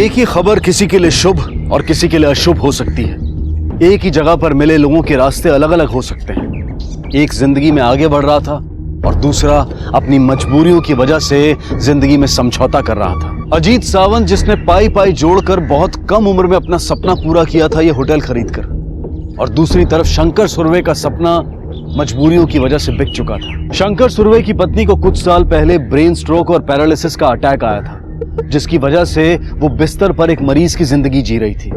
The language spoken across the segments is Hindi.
एक ही खबर किसी के लिए शुभ और किसी के लिए अशुभ हो सकती है। एक ही जगह पर मिले लोगों के रास्ते अलग अलग हो सकते हैं। एक जिंदगी में आगे बढ़ रहा था और दूसरा अपनी मजबूरियों की वजह से जिंदगी में समझौता कर रहा था। अजीत सावंत जिसने पाई पाई जोड़कर बहुत कम उम्र में अपना सपना पूरा किया था, ये होटल खरीदकर, और दूसरी तरफ शंकर सुरवे का सपना मजबूरियों की वजह से बिक चुका था। शंकर सुरवे की पत्नी को कुछ साल पहले ब्रेन स्ट्रोक और पैरालिसिस का अटैक आया था, जिसकी वजह से वो बिस्तर पर एक मरीज की जिंदगी जी रही थी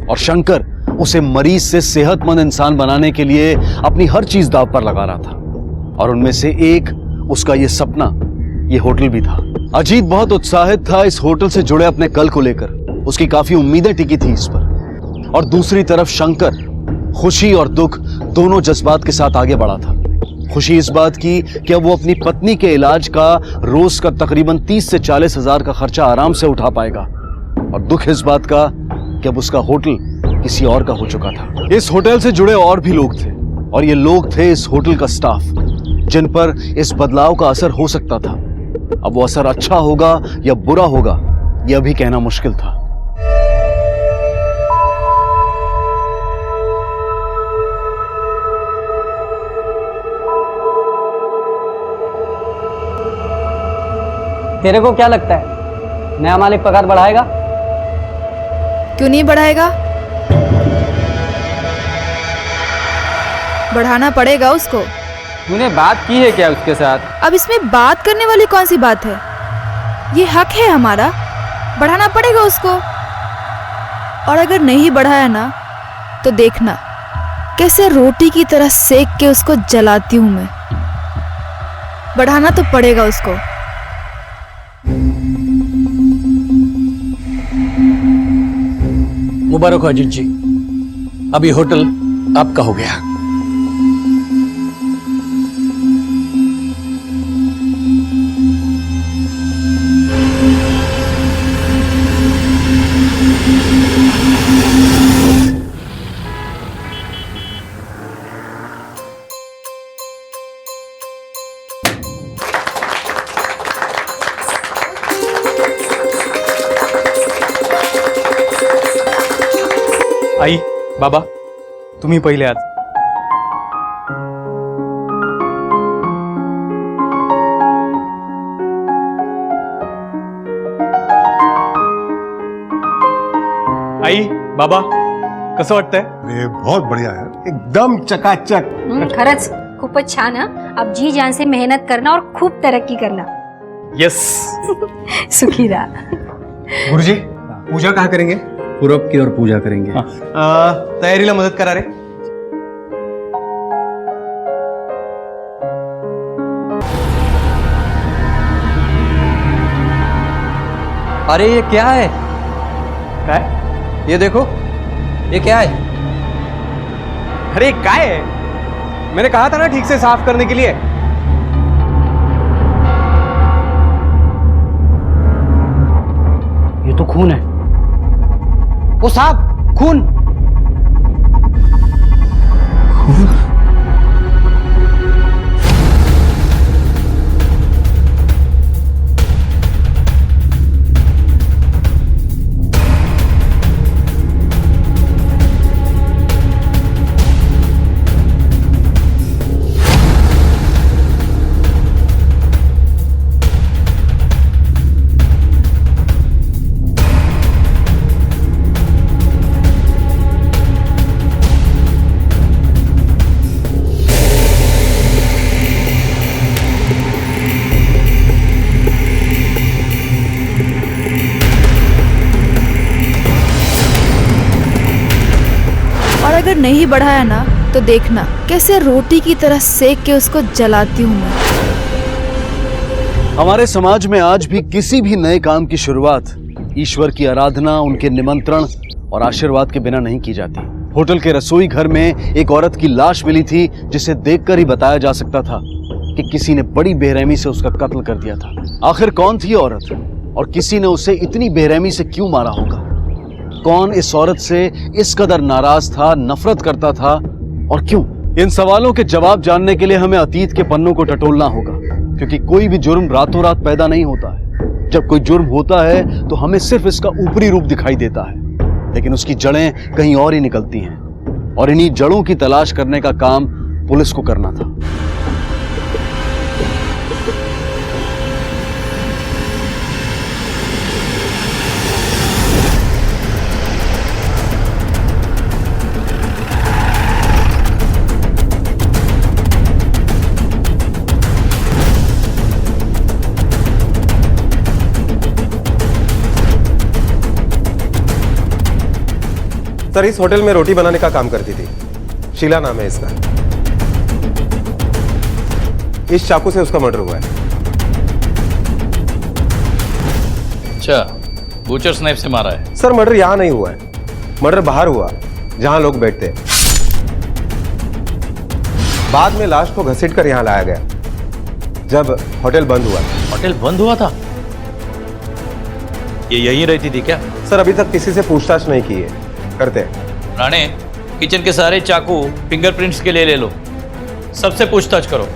और शंकर उसे मरीज से सेहतमंद इंसान बनाने के लिए अपनी हर चीज दांव पर लगा रहा था, और उनमें से एक उसका ये सपना, ये होटल भी था। अजीत बहुत उत्साहित था इस होटल से जुड़े अपने कल को लेकर, उसकी काफी उम्मीदें टिकी थी इस पर। और दूसरी तरफ शंकर खुशी और दुख दोनों जज्बात के साथ आगे बढ़ा था। खुशी इस बात की कि अब वो अपनी पत्नी के इलाज का रोज का तकरीबन 30 से 40 हजार का खर्चा आराम से उठा पाएगा, और दुख इस बात का कि अब उसका होटल किसी और का हो चुका था। इस होटल से जुड़े और भी लोग थे, और ये लोग थे इस होटल का स्टाफ, जिन पर इस बदलाव का असर हो सकता था। अब वो असर अच्छा होगा या बुरा होगा, यह भी कहना मुश्किल था। तेरे को क्या लगता है, नया मालिक पगार बढ़ाएगा? क्यों नहीं बढ़ाएगा? बढ़ाना पड़ेगा उसको। तूने बात की है क्या उसके साथ? अब इसमें बात करने वाली कौन सी बात है? ये हक है हमारा, बढ़ाना पड़ेगा उसको। और अगर नहीं बढ़ाया ना तो देखना कैसे रोटी की तरह सेक के उसको जलाती हूं मैं। बढ़ाना तो पड़ेगा उसको। मुबारक हो अजीत जी, अभी होटल आपका हो गया। आई, बाबा, तुम्ही पहिले आज। आई, बाबा, कसं वाटतंय? अरे बहुत बढ़िया यार, एकदम चकाचक। खरंच खूपच छान हा. अब जी जान से मेहनत करना और खूप तरक्की करना. यस। सुखी रहा. गुरुजी, पूजा कहाँ करेंगे? पूरब की ओर पूजा करेंगे। तयारीला मदत करा रे। अरे ये क्या है? क्या है? ये देखो, ये क्या है? अरे काय है? मैंने कहा था ना ठीक से साफ करने के लिए। ये तो खून है। वो साहब, खून। और अगर नहीं बढ़ाया ना तो देखना कैसे रोटी की तरह सेक के उसको जलाती हूं मैं। हमारे समाज में आज भी किसी भी नए काम की शुरुआत ईश्वर की आराधना, उनके निमंत्रण और आशीर्वाद के बिना नहीं की जाती। होटल के रसोई घर में एक औरत की लाश मिली थी, जिसे देखकर ही बताया जा सकता था कि किसी ने बड़ी बेरहमी से उसका कत्ल कर दिया था। आखिर कौन थी औरत और किसी ने उसे इतनी बेरहमी से क्यों मारा होगा? कौन इस औरत से इस कदर नाराज था, नफरत करता था, और क्यों? इन सवालों के जवाब जानने के लिए हमें अतीत के पन्नों को टटोलना होगा, क्योंकि कोई भी जुर्म रातों रात पैदा नहीं होता है। जब कोई जुर्म होता है तो हमें सिर्फ इसका ऊपरी रूप दिखाई देता है, लेकिन उसकी जड़ें कहीं और ही निकलती हैं, और इन्हीं जड़ों की तलाश करने का काम पुलिस को करना था। सर इस होटल में रोटी बनाने का काम करती थी, शीला नाम है इसका। इस चाकू से उसका मर्डर हुआ है। अच्छा, बूचर्स नाइफ से मारा है। सर मर्डर यहां नहीं हुआ है, मर्डर बाहर हुआ जहां लोग बैठते हैं। बाद में लाश को घसीट कर यहां लाया गया जब होटल बंद हुआ। होटल बंद हुआ था? ये यहीं रहती थी क्या? सर अभी तक किसी से पूछताछ नहीं की है, करते हैं। राणे, किचन के सारे चाकू फिंगरप्रिंट्स के लिए ले लो, सबसे पूछताछ करो।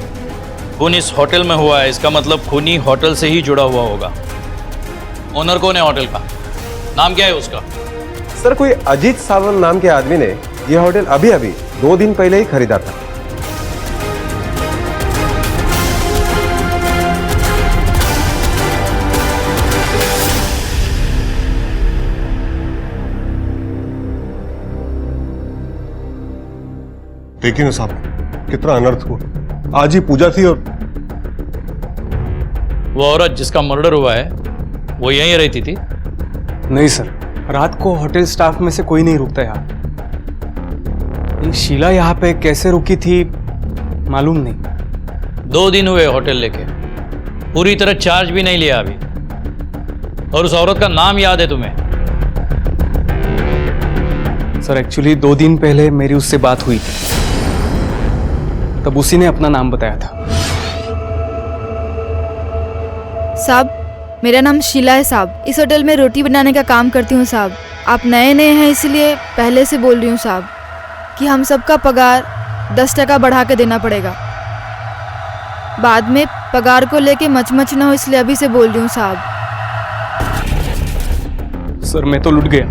खून इस होटल में हुआ है, इसका मतलब खूनी होटल से ही जुड़ा हुआ होगा। ओनर कौन है होटल का? नाम क्या है उसका? सर कोई अजीत सावंत नाम के आदमी ने यह होटल अभी अभी 2 दिन पहले ही खरीदा था। देखिए ना साहब, कितना अनर्थ हुआ। आज ही पूजा थी और वो औरत जिसका मर्डर हुआ है वो यहीं रहती थी? नहीं सर, रात को होटल स्टाफ में से कोई नहीं रुकता यहाँ। ये शीला यहाँ पे कैसे रुकी थी मालूम नहीं। 2 दिन हुए होटल लेके, पूरी तरह चार्ज भी नहीं लिया अभी। और उस औरत का नाम याद है तुम्हें? सर एक्चुअली 2 दिन पहले मेरी उससे बात हुई थी, तब उसी ने अपना नाम बताया था। साहब, मेरा नाम शीला है साहब। इस होटल में रोटी बनाने का काम करती हूँ साहब। आप नए नए हैं इसलिए पहले से बोल रही हूँ साहब कि हम सबका पगार 10% बढ़ा के देना पड़ेगा। बाद में पगार को लेके मचमच ना हो, इसलिए अभी से बोल रही हूँ साहब। सर मैं तो लुट गया,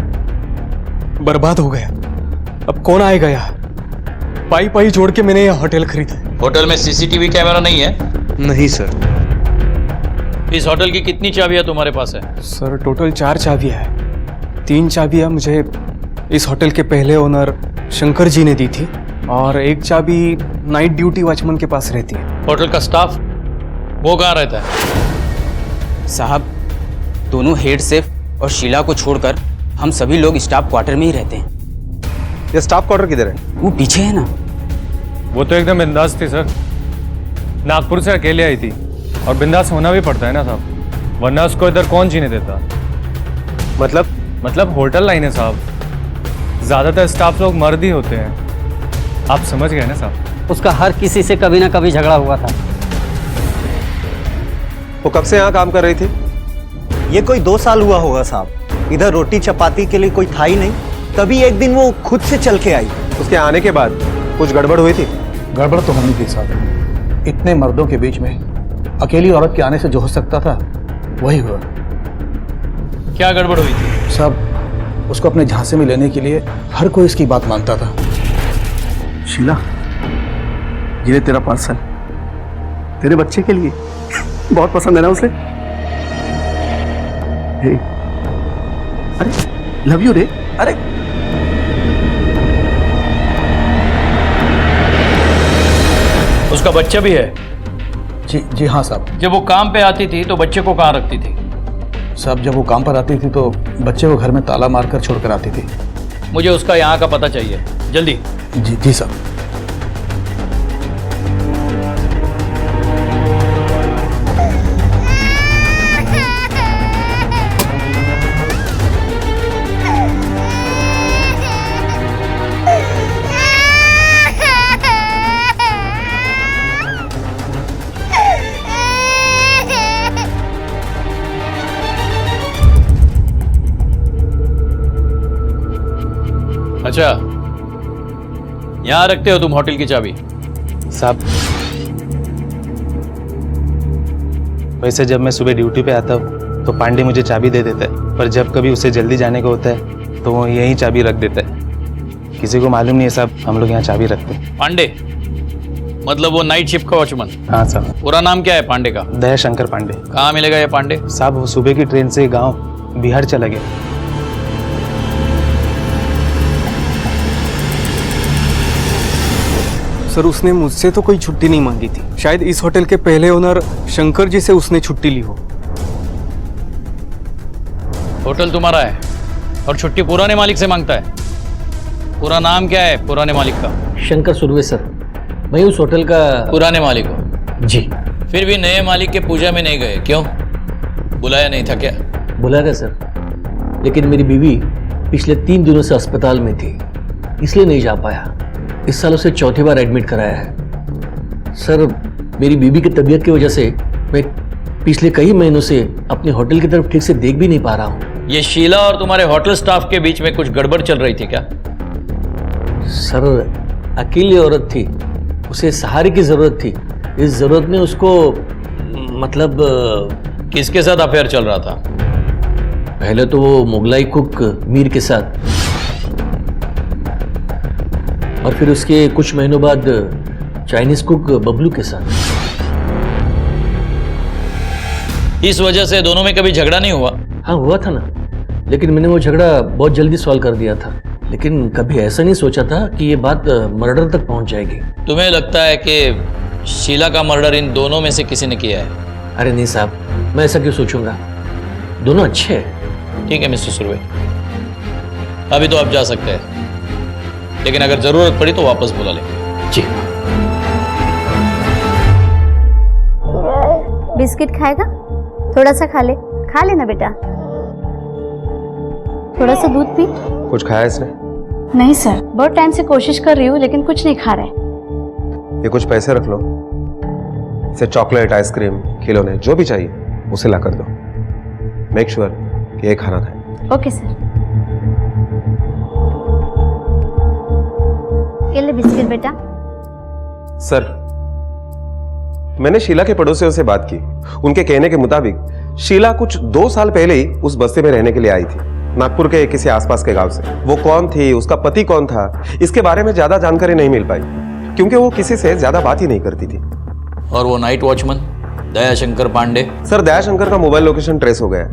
बर्बाद हो गया। अब कौन आएगा यहाँ? पाई पाई जोड़ के मैंने यह होटल खरीदा। होटल में सीसीटीवी कैमरा नहीं है? नहीं सर। इस होटल की कितनी चाबियां तुम्हारे पास है? सर टोटल 4 चाबियां हैं। 3 चाबियां मुझे इस होटल के पहले ओनर शंकर जी ने दी थी, और 1 चाबी नाइट ड्यूटी वॉचमैन के पास रहती है। होटल का स्टाफ वो कहाँ रहता है? साहब, दोनों हेड सेफ और शीला को छोड़कर हम सभी लोग स्टाफ क्वार्टर में ही रहते हैं। ये स्टाफ क्वार्टर किधर है? वो पीछे है ना। वो तो एकदम बिंदास थी सर, नागपुर से अकेले आई थी, और बिंदास होना भी पड़ता है ना साहब, वरना उसको इधर कौन जीने देता। मतलब होटल लाइन है साहब, ज्यादातर स्टाफ लोग मर्द ही होते हैं, आप समझ गए ना साहब। उसका हर किसी से कभी ना कभी झगड़ा हुआ था। वो कब से यहाँ काम कर रही थी? ये कोई 2 साल हुआ होगा साहब। इधर रोटी चपाती के लिए कोई था ही नहीं, तभी एक दिन वो खुद से चल के आई। उसके आने के बाद कुछ गड़बड़ हुई थी? गड़बड़ तो होनी थी साहब, इतने मर्दों के बीच में अकेली औरत के आने से जो हो सकता था वही हुआ। क्या गड़बड़ हुई थी? साहब, उसको अपने झांसे में लेने के लिए हर कोई इसकी बात मानता था। शीला, ये तेरा पार्सल तेरे बच्चे के लिए। बहुत पसंद है ना उसे? हे, अरे लव यू रे। अरे उसका बच्चा भी है? जी हाँ साहब। जब वो काम पे आती थी तो बच्चे को कहाँ रखती थी? साहब, जब वो काम पर आती थी तो बच्चे को घर में ताला मारकर छोड़कर आती थी। मुझे उसका यहाँ का पता चाहिए, जल्दी। जी साहब। अच्छा, यहां रखते हो तुम होटल की चाबी? साहब, वैसे जब मैं सुबह ड्यूटी पे आता हूँ तो पांडे मुझे चाबी दे देता है, पर जब कभी उसे जल्दी जाने को होता है तो वो यहीं चाबी रख देता है। किसी को मालूम नहीं है साहब, हम लोग यहाँ चाबी रखते हैं। पांडे मतलब वो नाइट शिफ्ट का वॉचमैन? हाँ साहब। पूरा नाम क्या है पांडे का? दयाशंकर पांडे। कहाँ मिलेगा ये पांडे? साहब वो सुबह की ट्रेन से गांव बिहार चला गया। सर उसने मुझसे तो कोई छुट्टी नहीं मांगी थी, शायद इस होटल के पहले ओनर शंकर जी से उसने छुट्टी ली हो। होटल तुम्हारा है और छुट्टी पुराने मालिक से मांगता है। पूरा नाम क्या है पुराने मालिक का? शंकर सुरवे सर, मैं उस होटल का पुराने मालिक हो? जी। फिर भी नए मालिक के पूजा में नहीं गए क्यों? बुलाया नहीं था क्या? बुलाया था सर, लेकिन मेरी बीवी पिछले 3 दिनों से अस्पताल में थी, इसलिए नहीं जा पाया। इस साल उसे 4थी बार एडमिट कराया है। सर मेरी बीवी की तबीयत की वजह से मैं पिछले कई महीनों से अपने होटल की तरफ ठीक से देख भी नहीं पा रहा हूँ। ये शीला और तुम्हारे होटल स्टाफ के बीच में कुछ गड़बड़ चल रही थी क्या? सर अकेली औरत थी, उसे सहारे की जरूरत थी। इस जरूरत ने उसको मतलब किसके साथ अफेयर चल रहा था? पहले तो वो मुगलाई कुक मीर के साथ, और फिर उसके कुछ महीनों बाद चाइनीज कुक बबलू के साथ। इस वजह से दोनों में कभी झगड़ा नहीं हुआ? हाँ हुआ था ना, लेकिन मैंने वो झगड़ा बहुत जल्दी सॉल्व कर दिया था। लेकिन कभी ऐसा नहीं सोचा था कि ये बात मर्डर तक पहुंच जाएगी। तुम्हें लगता है कि शीला का मर्डर इन दोनों में से किसी ने किया है? अरे नहीं साहब, मैं ऐसा क्यों सोचूंगा, दोनों अच्छे हैं। ठीक है मिस्टर सुरवे, अभी तो आप जा सकते हैं, लेकिन अगर जरूरत पड़ी तो वापस बुला लेंगे। जी। बिस्किट खाएगा? थोड़ा सा खा ले, खा लेना बेटा। थोड़ा सा दूध पी। कुछ खाया इसने? नहीं सर, बहुत टाइम से कोशिश कर रही हूँ लेकिन कुछ नहीं खा रहे। ये कुछ पैसे रख लो, इसे चॉकलेट, आइसक्रीम, खिलौने जो भी चाहिए उसे ला कर दो। मेक श्योर कि ये खाना खाए। Okay sir. ये ले बिस्किट बेटा। सर मैंने शीला के पड़ोसियों से बात की। उनके कहने के मुताबिक शीला कुछ 2 साल पहले ही उस बस्ती में रहने के लिए आई थी, नागपुर के किसी आसपास के गांव से। वो कौन थी, उसका पति कौन था, इसके बारे में ज्यादा जानकारी नहीं मिल पाई, क्योंकि वो किसी से ज्यादा बात ही नहीं करती थी। और वो night watchman Dayashankar Pandey? Sir Dayashankar का मोबाइल लोकेशन ट्रेस हो गया।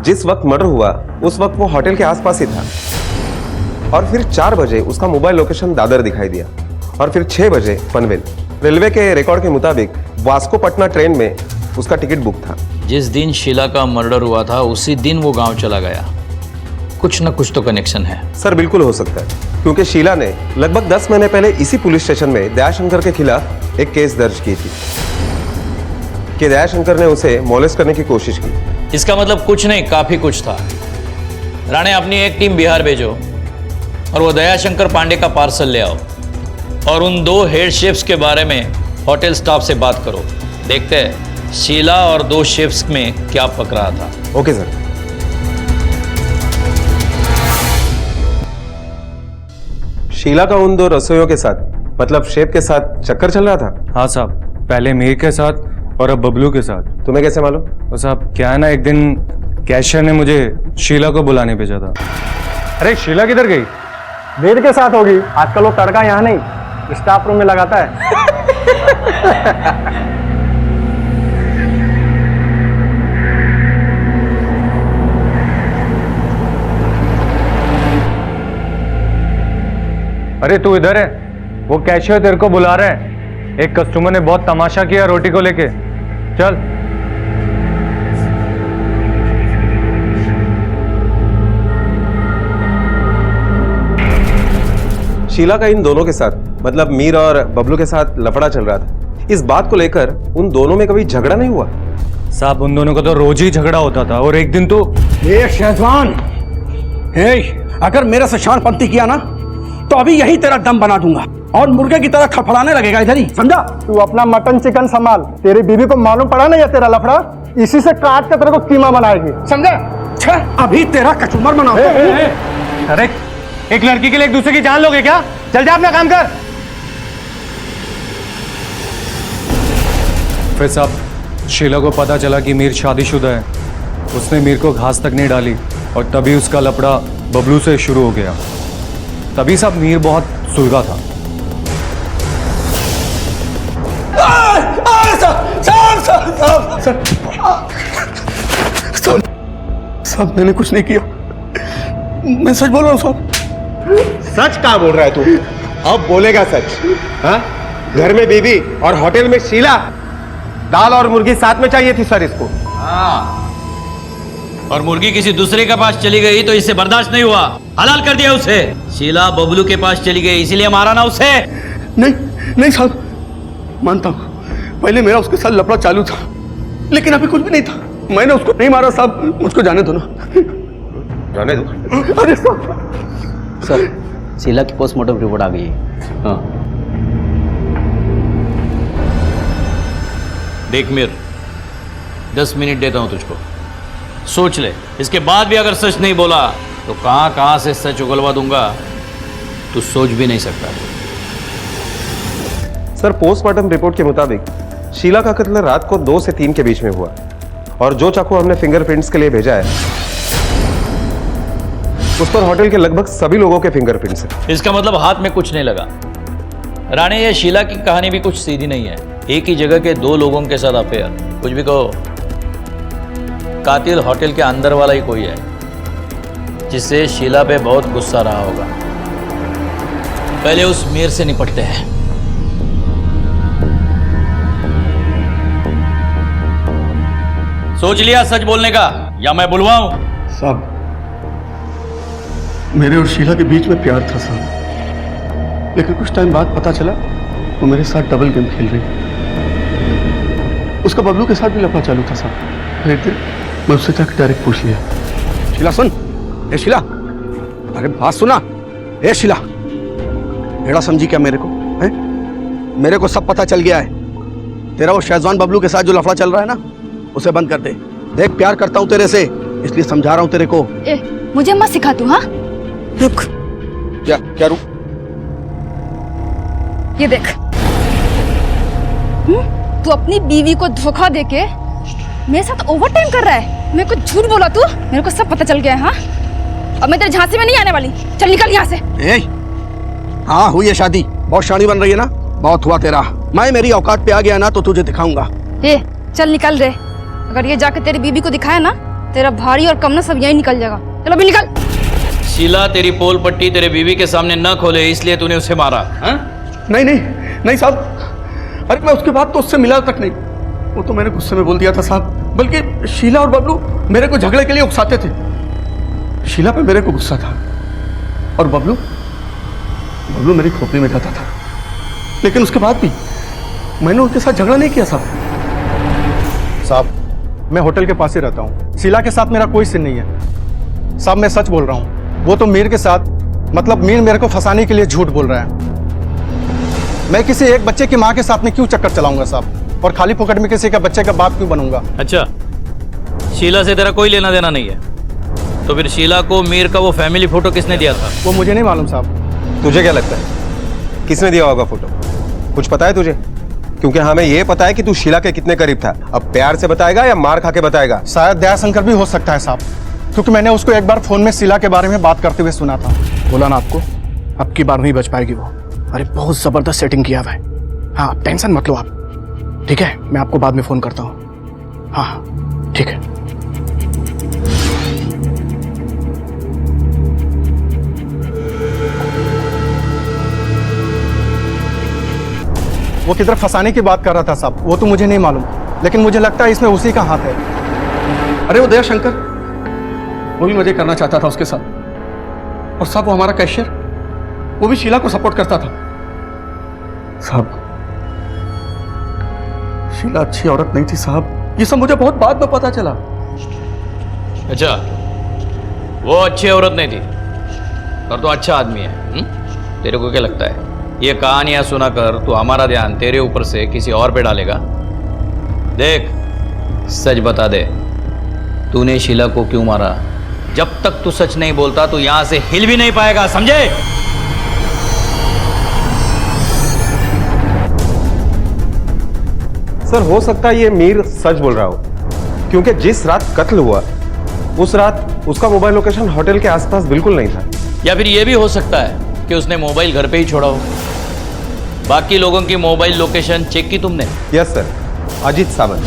जिस वक्त मर्डर हुआ उस वक्त वो होटल के आसपास ही था, और फिर 4 बजे उसका मोबाइल लोकेशन दादर दिखाई दिया, और फिर 6 बजे पनवेल। रेलवे के रिकॉर्ड के मुताबिक वास्को पटना ट्रेन में उसका टिकट बुक था। जिस दिन शीला का मर्डर हुआ था उसी दिन वो गांव चला गया। कुछ न कुछ तो कनेक्शन है। सर बिल्कुल हो सकता है, क्योंकि शीला ने लगभग 10 महीने पहले इसी पुलिस स्टेशन में दयाशंकर के खिलाफ एक केस दर्ज की थी कि दयाशंकर ने उसे मॉलेस्ट करने की कोशिश की। इसका मतलब कुछ नहीं, काफी कुछ था। राणे अपनी एक टीम बिहार भेजो और वो दयाशंकर पांडे का पार्सल ले आओ, और उन 2 हेड शेफ्स के बारे में होटल स्टाफ से बात करो। देखते हैं शीला और 2 शेफ्स में क्या पक रहा था। Okay sir. शीला का उन 2 रसोइयों के साथ, मतलब शेफ के साथ चक्कर चल रहा था? हाँ साहब, पहले मीर के साथ और अब बबलू के साथ। तुम्हें कैसे मालूम? तो साहब क्या है ना, एक दिन कैशियर ने मुझे शीला को बुलाने भेजा था। अरे शीला किधर गई? वेद के साथ होगी। आजकल वो तड़का यहाँ नहीं, स्टाफ रूम में लगाता है। अरे तू इधर है, वो कैशियर तेरे को बुला रहे हैं। एक कस्टमर ने बहुत तमाशा किया रोटी को लेके, चल। शीला का इन दोनों के साथ, मतलब मीर और बबलू के साथ लफड़ा चल रहा था। इस बात को लेकर उन दोनों में कभी झगड़ा नहीं हुआ? साहब उन दोनों को तो रोज ही झगड़ा होता था, और एक दिन तो ये शेजवान, अगर मेरे से शानपंती किया ना तो अभी यही तेरा दम बना दूंगा और मुर्गे की तरह थड़फड़ाने लगेगा इधर ही, समझा? तू अपना मटन चिकन संभाल। तेरी बीवी को मालूम पड़ा ना ये तेरा लफड़ा, इसी से काट के तेरे को कीमा बनाएगी, समझा? अभी तेरा कचूमर बनाओ। अरे एक लड़की के लिए एक दूसरे की जान लोगे क्या? चल जा अपना काम कर। फिर साहब शीला को पता चला कि मीर शादीशुदा है, उसने मीर को घास तक नहीं डाली और तभी उसका लफड़ा बबलू से शुरू हो गया। तभी साहब मीर बहुत सुलगा था। साहब मैंने कुछ नहीं किया, मैं सच बोल रहा हूँ साहब। सच क्या बोल रहा है तू? अब बोलेगा सच? हाँ, घर में बीबी और होटल में शीला, दाल और मुर्गी साथ में चाहिए थी सर इसको। हाँ, और मुर्गी किसी दूसरे के पास चली गई तो इससे बर्दाश्त नहीं हुआ, हलाल कर दिया उसे। शीला बबलू के पास चली गई इसीलिए मारा ना उसे। नहीं नहीं साहब, मानता हूँ पहले मेरा उसके साथ लफड़ा चालू था, लेकिन अभी कुछ भी नहीं था। मैंने उसको नहीं मारा साहब, मुझको जाने दो ना। जाने दो। अरे साहब। सर, शीला की पोस्टमार्टम रिपोर्ट आ गई है। हाँ। देख मीर, 10 मिनट देता हूं तुझको, सोच ले। इसके बाद भी अगर सच नहीं बोला तो कहां कहां से सच उगलवा दूंगा तू सोच भी नहीं सकता। सर, पोस्टमार्टम रिपोर्ट के मुताबिक शीला का कत्ल रात को 2 से 3 के बीच में हुआ और जो चाकू हमने फिंगरप्रिंट्स के लिए भेजा है उस पर होटल के लगभग सभी लोगों के फिंगरप्रिंट्स हैं। इसका मतलब हाथ में कुछ नहीं लगा। राणे, ये शीला की कहानी भी कुछ सीधी नहीं है। एक ही जगह के 2 लोगों के साथ अफेयर, कुछ भी कहो, कातिल होटल के अंदर वाला ही कोई है जिससे शीला पे बहुत गुस्सा रहा होगा। पहले उस मीर से निपटते हैं। सोच लिया सच बोलने का या मैं बुलवाऊं? साहब, मेरे और शीला के बीच में प्यार था साहब, लेकिन कुछ टाइम बाद पता चला वो मेरे साथ डबल गेम खेल रही। उसका बबलू के साथ भी लफड़ा चालू था साहब। फिर एक दिन मैं उससे जाकर डायरेक्ट पूछ लिया, शीला सुन, ए शीला, अरे बात सुना, ए शीला, हेड़ा समझी क्या मेरे को? है? मेरे को सब पता चल गया है। तेरा वो शेजवान बबलू के साथ जो लफड़ा चल रहा है ना, उसे बंद कर दे। देख, प्यार करता हूं तेरे से, इसलिए समझा रहा हूं तेरे को। मुझे मत सिखा तू। हाँ, रुक। क्या रुक? ये देख, तू अपनी बीवी को धोखा देके मेरे साथ ओवर टाइम कर रहा है। मेरे को झूठ बोला तू, मेरे को सब पता चल गया है। हाँ, अब मैं तेरे झांसे में नहीं आने वाली। चल निकल यहाँ से। हाँ, हुई है शादी, बहुत शानी बन रही है ना, बहुत हुआ तेरा। मैं मेरी औकात पे आ गया ना तो तुझे दिखाऊंगा। चल निकल रे, अगर ये जाके तेरी बीबी को दिखाया ना, तेरा भारी और कम ना सब यही निकल जाएगा। चलो अभी निकल। शीला तेरी पोल पट्टी तेरे बीवी के सामने न खोले इसलिए तूने उसे मारा? नहीं नहीं नहीं साहब, अरे मैं उसके बाद तो उससे मिला तक नहीं। वो तो मैंने गुस्से में बोल दिया था साहब। बल्कि शीला और बबलू मेरे को झगड़े के लिए उकसाते थे। शीला पे मेरे को गुस्सा था और बबलू मेरी खोपड़ी में जाता था, लेकिन उसके बाद भी मैंने उनके साथ झगड़ा नहीं किया साहब, मैं होटल के पास ही रहता हूँ। शीला के साथ मेरा कोई सीन नहीं है साहब, मैं सच बोल रहा हूँ। वो तो मीर के साथ, मतलब मीर मेरे को फंसाने के लिए झूठ बोल रहा है। मैं किसी एक बच्चे की माँ के साथ में क्यों चक्कर चलाऊंगा साहब, और खाली पॉकेट में किसी का बच्चे का बाप क्यों बनूंगा? अच्छा, शीला से तेरा कोई लेना देना नहीं है तो फिर शीला को मीर का वो फैमिली फोटो किसने दिया था? वो मुझे नहीं मालूम साहब। तुझे क्या लगता है किसने दिया होगा फोटो? कुछ पता है तुझे? क्योंकि हमें ये पता है कि तू शीला के कितने करीब था। अब प्यार से बताएगा या मार खा के बताएगा? शायद दयाशंकर भी हो सकता है साहब, क्योंकि मैंने उसको एक बार फोन में शीला के बारे में बात करते हुए सुना था। बोला ना आपको, अब की बार नहीं बच पाएगी वो। अरे बहुत जबरदस्त सेटिंग किया हुआ है। हाँ, टेंशन मत लो आप, ठीक है? मैं आपको बाद में फोन करता हूँ। हाँ ठीक है। वो किधर फंसाने की बात कर रहा था साहब, वो तो मुझे नहीं मालूम, लेकिन मुझे लगता है इसमें उसी का हाथ है। अरे वो दयाशंकर, वो भी मजे करना चाहता था उसके साथ। और साहब वो हमारा कैशियर, वो भी शीला को सपोर्ट करता था। साहब शीला अच्छी औरत नहीं थी साहब, ये सब मुझे बहुत बाद में पता चला। अच्छा, वो अच्छी औरत नहीं थी और तो अच्छा आदमी है। तेरे को क्या लगता है ये कहानियां सुनाकर तू हमारा ध्यान तेरे ऊपर से किसी और पे डालेगा? देख, सच बता दे, तूने शीला को क्यों मारा? जब तक तू सच नहीं बोलता तो यहां से हिल भी नहीं पाएगा, समझे? सर, हो सकता है ये मीर सच बोल रहा हो, क्योंकि जिस रात कत्ल हुआ उस रात उसका मोबाइल लोकेशन होटल के आसपास बिल्कुल नहीं था। या फिर ये भी हो सकता है कि उसने मोबाइल घर पे ही छोड़ा हो। बाकी लोगों की मोबाइल लोकेशन चेक की तुमने? Yes sir, Ajit Sawant.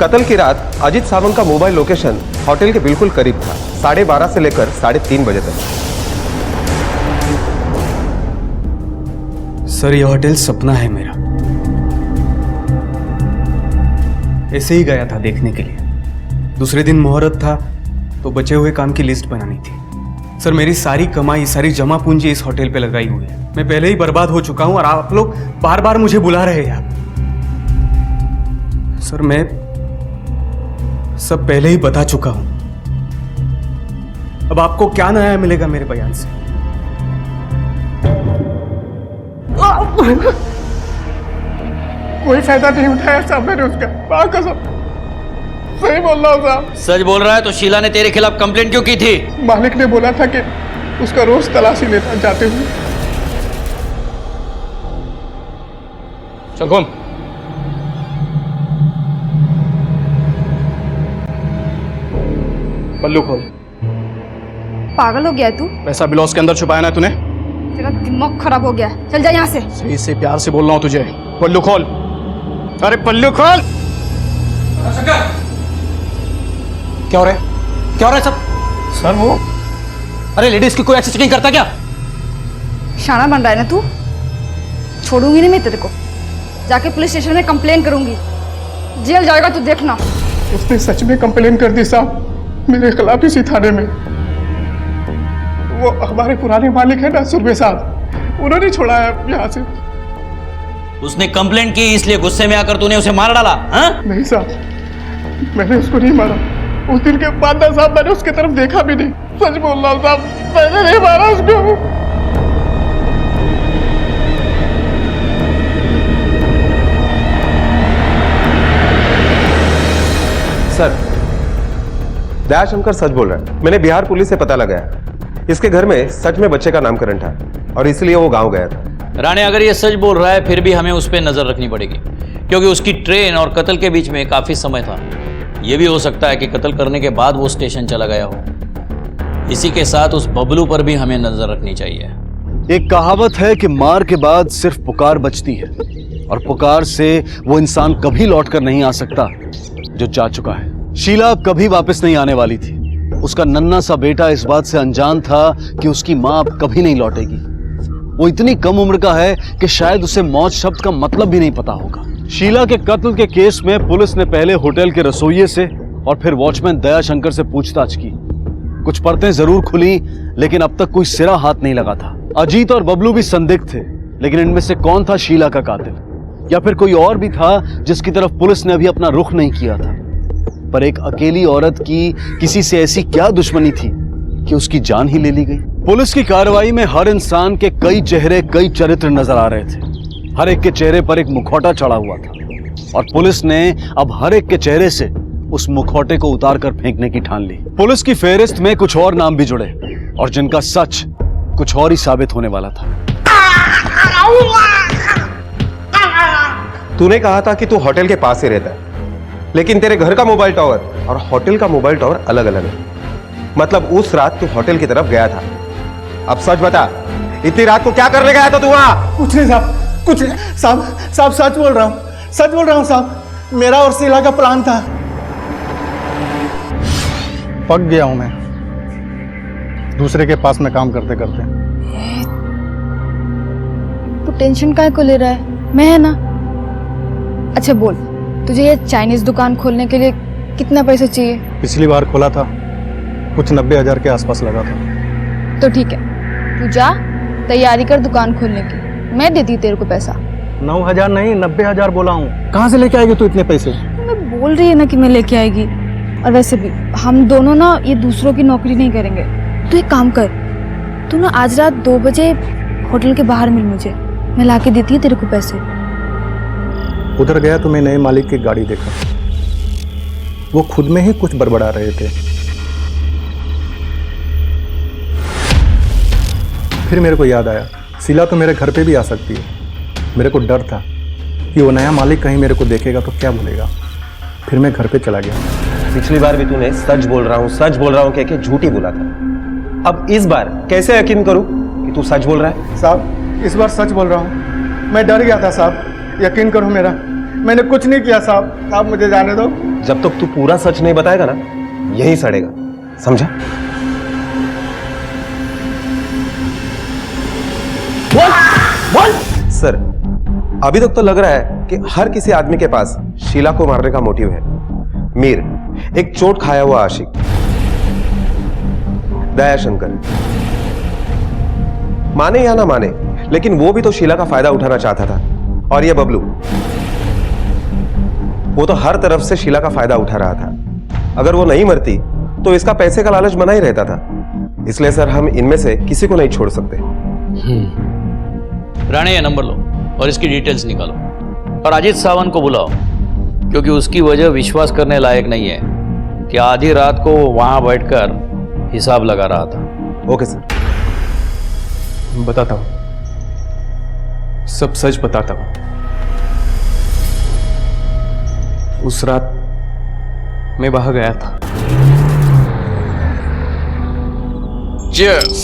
कत्ल की रात अजीत सावंत का मोबाइल लोकेशन होटल के बिल्कुल करीब था, 12:30 से लेकर 3:30 बजे तक। सर ये होटल सपना है मेरा, ऐसे ही गया था देखने के लिए। दूसरे दिन मुहूर्त था तो बचे हुए काम की लिस्ट बनानी थी। सर मेरी सारी कमाई, सारी जमा पूंजी इस होटल पे लगाई हुई है। मैं पहले ही बर्बाद हो चुका हूं और आप लोग बार बार मुझे बुला रहे हैं। सर मैं सब पहले ही बता चुका हूं। अब आपको क्या नया मिलेगा मेरे बयान से? कोई फायदा नहीं उठाया साहब मैंने उसका, मां कसम सही बोल रहा हूँ साहब। सच बोल रहा है तो शीला ने तेरे खिलाफ कंप्लेंट क्यों की थी? मालिक ने बोला था कि उसका रोज तलाशी लेता जाते हुए। चल कौन? पल्लू खोल। पागल हो गया है तू? पैसा ब्लाउज के अंदर छुपाया ना तूने? तेरा दिमाग खराब हो गया, चल जा यहाँ से। सही से प्यार से बोल रहा हूँ तुझे, पल्लू खोल। अरे पल्लू खोल। क्या हो रहा है? क्या हो रहा है सब? सर वो, अरे लेडीज की कोई एक्सेस नहीं करता क्या? शाना बन रहा है ना तू? छोड़ूंगी नहीं मैं तेरे को, जाके पुलिस स्टेशन में कंप्लेन करूंगी, जेल जाएगा तू देखना। उसने सच में कंप्लेन कर दी साहब मेरे खिलाफ इसी थाने में। वो हमारे पुराने मालिक है ना सुरभि साहब, उन्होंने छोड़ा है यहाँ से। उसने कंप्लेंट की इसलिए गुस्से में आकर तूने उसे मार डाला? हाँ? नहीं साहब, मैंने उसको नहीं मारा। उस दिन के बाद ना साहब मैंने उसकी तरफ देखा भी नहीं। सच बोल रहा हूँ साहब, मैंने नहीं मारा उसको। सर दयाशंकर सच बोल रहा है। मैंने बिहार पुलिस से पता लगाया, इसके घर में सच में बच्चे का नामकरण था और इसलिए वो गांव गया था। राणे अगर ये सच बोल रहा है फिर भी हमें उस पर नजर रखनी पड़ेगी, क्योंकि उसकी ट्रेन और कत्ल के बीच में काफी समय था। यह भी हो सकता है कि कत्ल करने के बाद वो स्टेशन चला गया हो। इसी के साथ उस बबलू पर भी हमें नजर रखनी चाहिए। एक कहावत है कि मार के बाद सिर्फ पुकार बचती है, और पुकार से वो इंसान कभी लौटकर नहीं आ सकता जो जा चुका है। शीला अब कभी वापस नहीं आने वाली थी। उसका नन्हा सा बेटा इस बात से अनजान था कि उसकी मां अब कभी नहीं लौटेगी। वो इतनी कम उम्र का है कि शायद उसे मौत शब्द का मतलब भी नहीं पता होगा। शीला के कत्ल के केस में पुलिस ने पहले होटल के रसोइये से और फिर वॉचमैन दयाशंकर से पूछताछ की। कुछ परतें जरूर खुली, लेकिन अब तक कोई सिरा हाथ नहीं लगा था। अजीत और बबलू भी संदिग्ध थे, लेकिन इनमें से कौन था शीला का कातिल, या फिर कोई और भी था जिसकी तरफ पुलिस ने अभी अपना रुख नहीं किया था। पर एक अकेली औरत की किसी से ऐसी क्या दुश्मनी थी कि उसकी जान ही ले ली गई। पुलिस की कार्रवाई में हर इंसान के कई चेहरे, कई चरित्र नजर आ रहे थे। हर एक के चेहरे पर एक मुखौटा चढ़ा हुआ था, और पुलिस ने अब हर एक के चेहरे से उस मुखौटे को उतार कर फेंकने की ठान ली। पुलिस की फेहरिस्त में कुछ और नाम भी जुड़े, और जिनका सच कुछ और ही साबित होने वाला था। तूने कहा था कि तू होटल के पास ही रहता है, लेकिन तेरे घर का मोबाइल टावर और होटल का मोबाइल टावर अलग अलग है। मतलब उस रात तू होटल की तरफ गया था। अब सच बता, इतनी रात को क्या करने गया था तू वहां? कुछ नहीं साहब, कुछ नहीं साहब, सच बोल रहा हूँ, सच बोल रहा हूँ साहब। मेरा और शीला का प्लान था। पक गया हूं मैं दूसरे के पास में काम करते करते। तू टेंशन काहे को ले रहा है? मैं है ना। अच्छा बोल, तुझे ये चाइनीज दुकान खोलने के लिए कितना पैसा चाहिए? पिछली बार खोला था, कुछ 90,000 के आसपास लगा था। तो ठीक है, तू जा तैयारी कर दुकान खोलने की, मैं देती तेरे को पैसा। 9,000 नहीं, 90,000 बोला हूँ। कहाँ से लेके आएगी तू इतने पैसे? मैं बोल रही है ना कि मैं लेके आएगी। और वैसे भी हम दोनों ना ये दूसरों की नौकरी नहीं करेंगे। तू एक काम कर, तू ना आज रात 2 बजे होटल के बाहर मिल मुझे, मैं लाके देती है तेरे को पैसे। उधर गया तो मैं नए मालिक की गाड़ी देखा, वो खुद में ही कुछ बड़बड़ा रहे थे। फिर मेरे को याद आया, शीला तो मेरे घर पे भी आ सकती है। मेरे को डर था कि वो नया मालिक कहीं मेरे को देखेगा तो क्या बोलेगा। फिर मैं घर पे चला गया। पिछली बार भी तूने सच बोल रहा हूँ कह के झूठी बोला था। अब इस बार कैसे यकीन करूं कि तू सच बोल रहा है? साहब इस बार सच बोल रहा हूँ, मैं डर गया था साहब, यकीन करो मेरा, मैंने कुछ नहीं किया साहब, आप मुझे जाने दो। जब तक तू पूरा सच नहीं बताएगा ना, यही सड़ेगा, समझा? बोल। सर, अभी तक तो लग रहा है कि हर किसी आदमी के पास शीला को मारने का मोटिव है। मीर, एक चोट खाया हुआ आशिक, दयाशंकर, माने या ना माने, लेकिन वो भी तो शीला का फायदा उठाना चाहता था। और ये बबलू, वो तो हर तरफ से शीला का फायदा उठा रहा था। अगर वो नहीं मरती तो इसका पैसे का लालच बना ही रहता था। इसलिए सर, हम इनमें से किसी को नहीं छोड़ सकते। राणे, ये नंबर लो और इसकी डिटेल्स निकालो और अजीत सावंत को बुलाओ, क्योंकि उसकी वजह विश्वास करने लायक नहीं है कि आधी रात को वहां बैठकर हिसाब लगा रहा था। ओके सर, बताता हूँ, सब सच बताता हूँ। उस रात मैं वहां गया था। Cheers!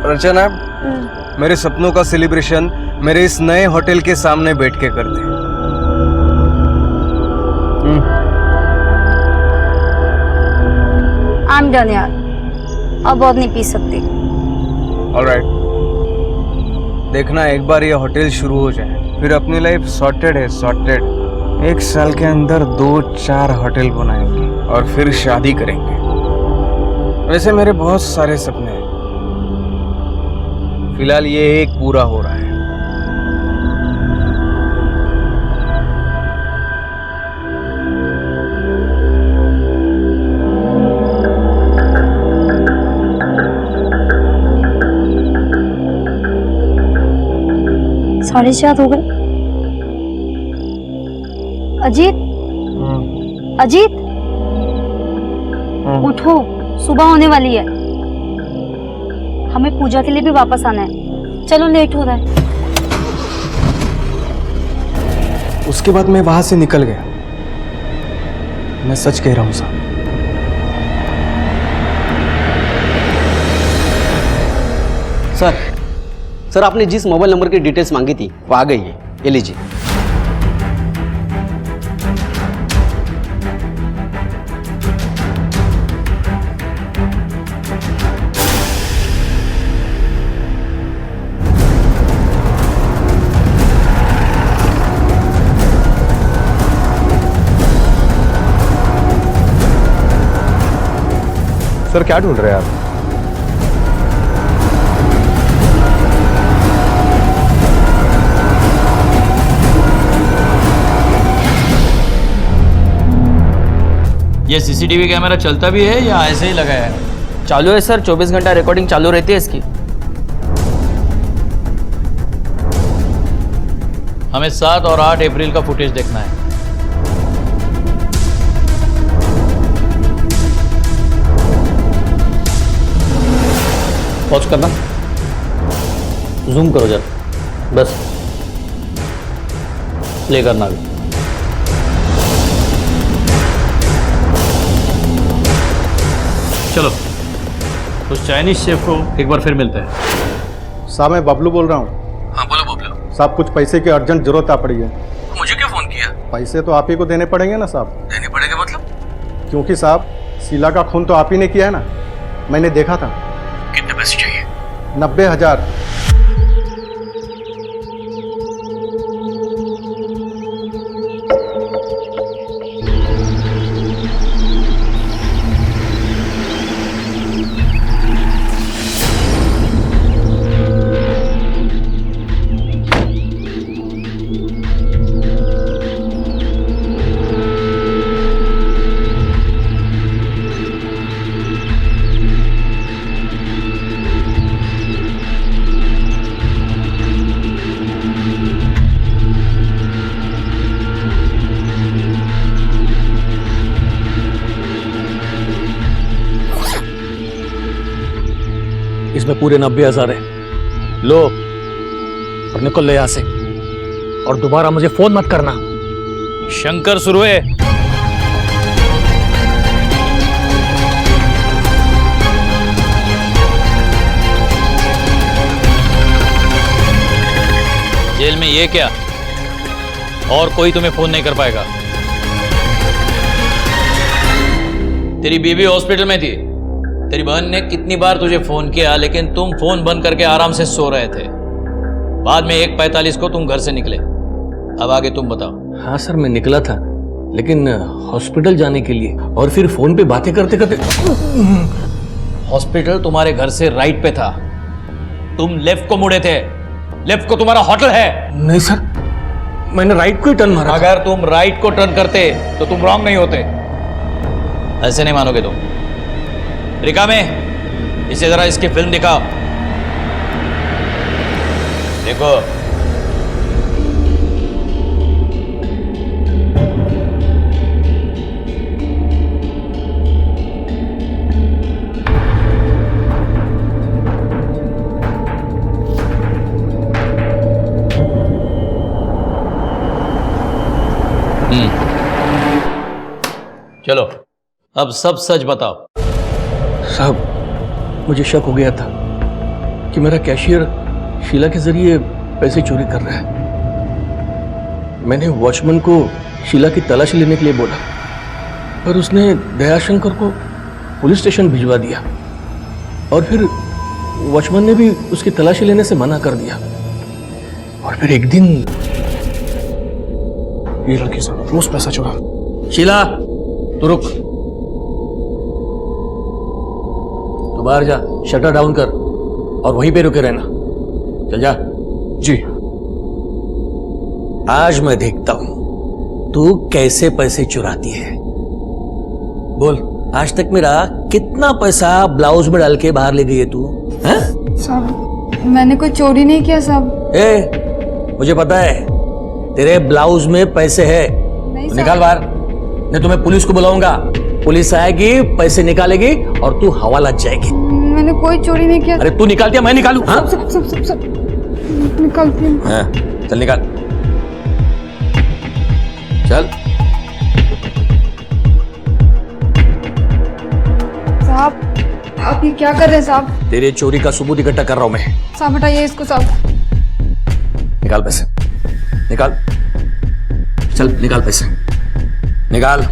रचना, मेरे सपनों का सेलिब्रेशन मेरे इस नए होटल के सामने बैठ के करते हैं। I'm done यार, अब और नहीं पी सकती। ऑलराइट, देखना एक बार ये होटल शुरू हो जाए, फिर अपनी लाइफ सॉर्टेड है, सॉर्टेड। 1 साल के अंदर 2-4 होटल बनाएंगे और फिर शादी करेंगे। वैसे मेरे बहुत सारे सपने हैं, फिलहाल ये एक पूरा हो रहा है। साढ़े 4 हो गए। अजीत, अजीत, उठो, सुबह होने वाली है। हमें पूजा के लिए भी वापस आना है, चलो लेट हो रहा है। उसके बाद मैं वहां से निकल गया। मैं सच कह रहा हूं साहब। सर, आपने जिस मोबाइल नंबर की डिटेल्स मांगी थी वो आ गई है, ये लीजिए। सर, क्या ढूंढ रहे हैं आप? ये सीसीटीवी कैमरा चलता भी है या ऐसे ही लगा है? चालू है सर, 24 घंटा रिकॉर्डिंग चालू रहती है इसकी। हमें 7 और 8 अप्रैल का फुटेज देखना है। पॉज करना, जूम करो जरा, बस प्ले करना भी। चलो, उस चाइनीज शेफ को एक बार फिर मिलते हैं। साहब, मैं बबलू बोल रहा हूँ। हाँ बोलो बबलू। साहब, कुछ पैसे की अर्जेंट जरूरत आ पड़ी है। मुझे क्यों फोन किया? पैसे तो आप ही को देने पड़ेंगे ना साहब। देने पड़ेगा मतलब? क्योंकि साहब, शीला का खून तो आप ही ने किया है ना, मैंने देखा था। कितने पैसे चाहिए? 90,000। इसमें पूरे 90,000 है, लो और निकल ले यहाँ से, और दोबारा मुझे फोन मत करना। शंकर सुरवे, में ये क्या, और कोई तुम्हें फोन नहीं कर पाएगा। तेरी बीवी हॉस्पिटल में थी, तेरी बहन ने कितनी बार तुझे फोन किया, लेकिन तुम फोन बंद करके आराम से सो रहे थे। बाद में 1:45 को तुम घर से निकले। अब आगे तुम बताओ। हाँ सर, मैं निकला था, लेकिन हॉस्पिटल जाने के लिए, और फिर फोन पे बातें करते करते। हॉस्पिटल तुम्हारे घर से राइट पे था, तुम लेफ्ट को मुड़े थे। लेफ्ट को तुम्हारा होटल है। नहीं सर, मैंने राइट को ही टर्न मारा। अगर तुम राइट को टर्न करते तो तुम रॉन्ग नहीं होते। ऐसे नहीं मानोगे तुम। रिका में इसे जरा इसकी फिल्म दिखाओ। देखो, चलो अब सब सच बताओ। साहब, मुझे शक हो गया था कि मेरा कैशियर शीला के जरिए पैसे चोरी कर रहा है। मैंने वॉचमैन को शीला की तलाशी लेने के लिए बोला, पर उसने दयाशंकर को पुलिस स्टेशन भिजवा दिया, और फिर वॉचमैन ने भी उसकी तलाशी लेने से मना कर दिया। और फिर एक दिन ये लड़की से रोज पैसा चुरा। शीला, तू रुक, तू बाहर जा, शटर डाउन कर और वहीं पे रुके रहना। चल जा। जी। आज मैं देखता हूं तू कैसे पैसे चुराती है। बोल, आज तक मेरा कितना पैसा ब्लाउज में डाल के बाहर ले गई है तू? हैं? साहब, मैंने कोई चोरी नहीं किया साहब। मुझे पता है तेरे ब्लाउज में पैसे है। तो निकाल बाहर, नहीं तो मैं पुलिस को बुलाऊंगा। पुलिस आएगी, पैसे निकालेगी और तू हवालात जाएगी। मैंने कोई चोरी नहीं किया। अरे तू निकालती है, मैं निकालू? हाँ? सब निकालती हूँ। हाँ, चल निकाल, चल। साहब, आप ये क्या कर रहे हैं साहब? तेरे चोरी का सबूत इकट्ठा कर रहा हूं मैं। साहब हटाइए इसको साहब। निकाल पैसे, निकाल, चल निकाल पैसे, निकाल।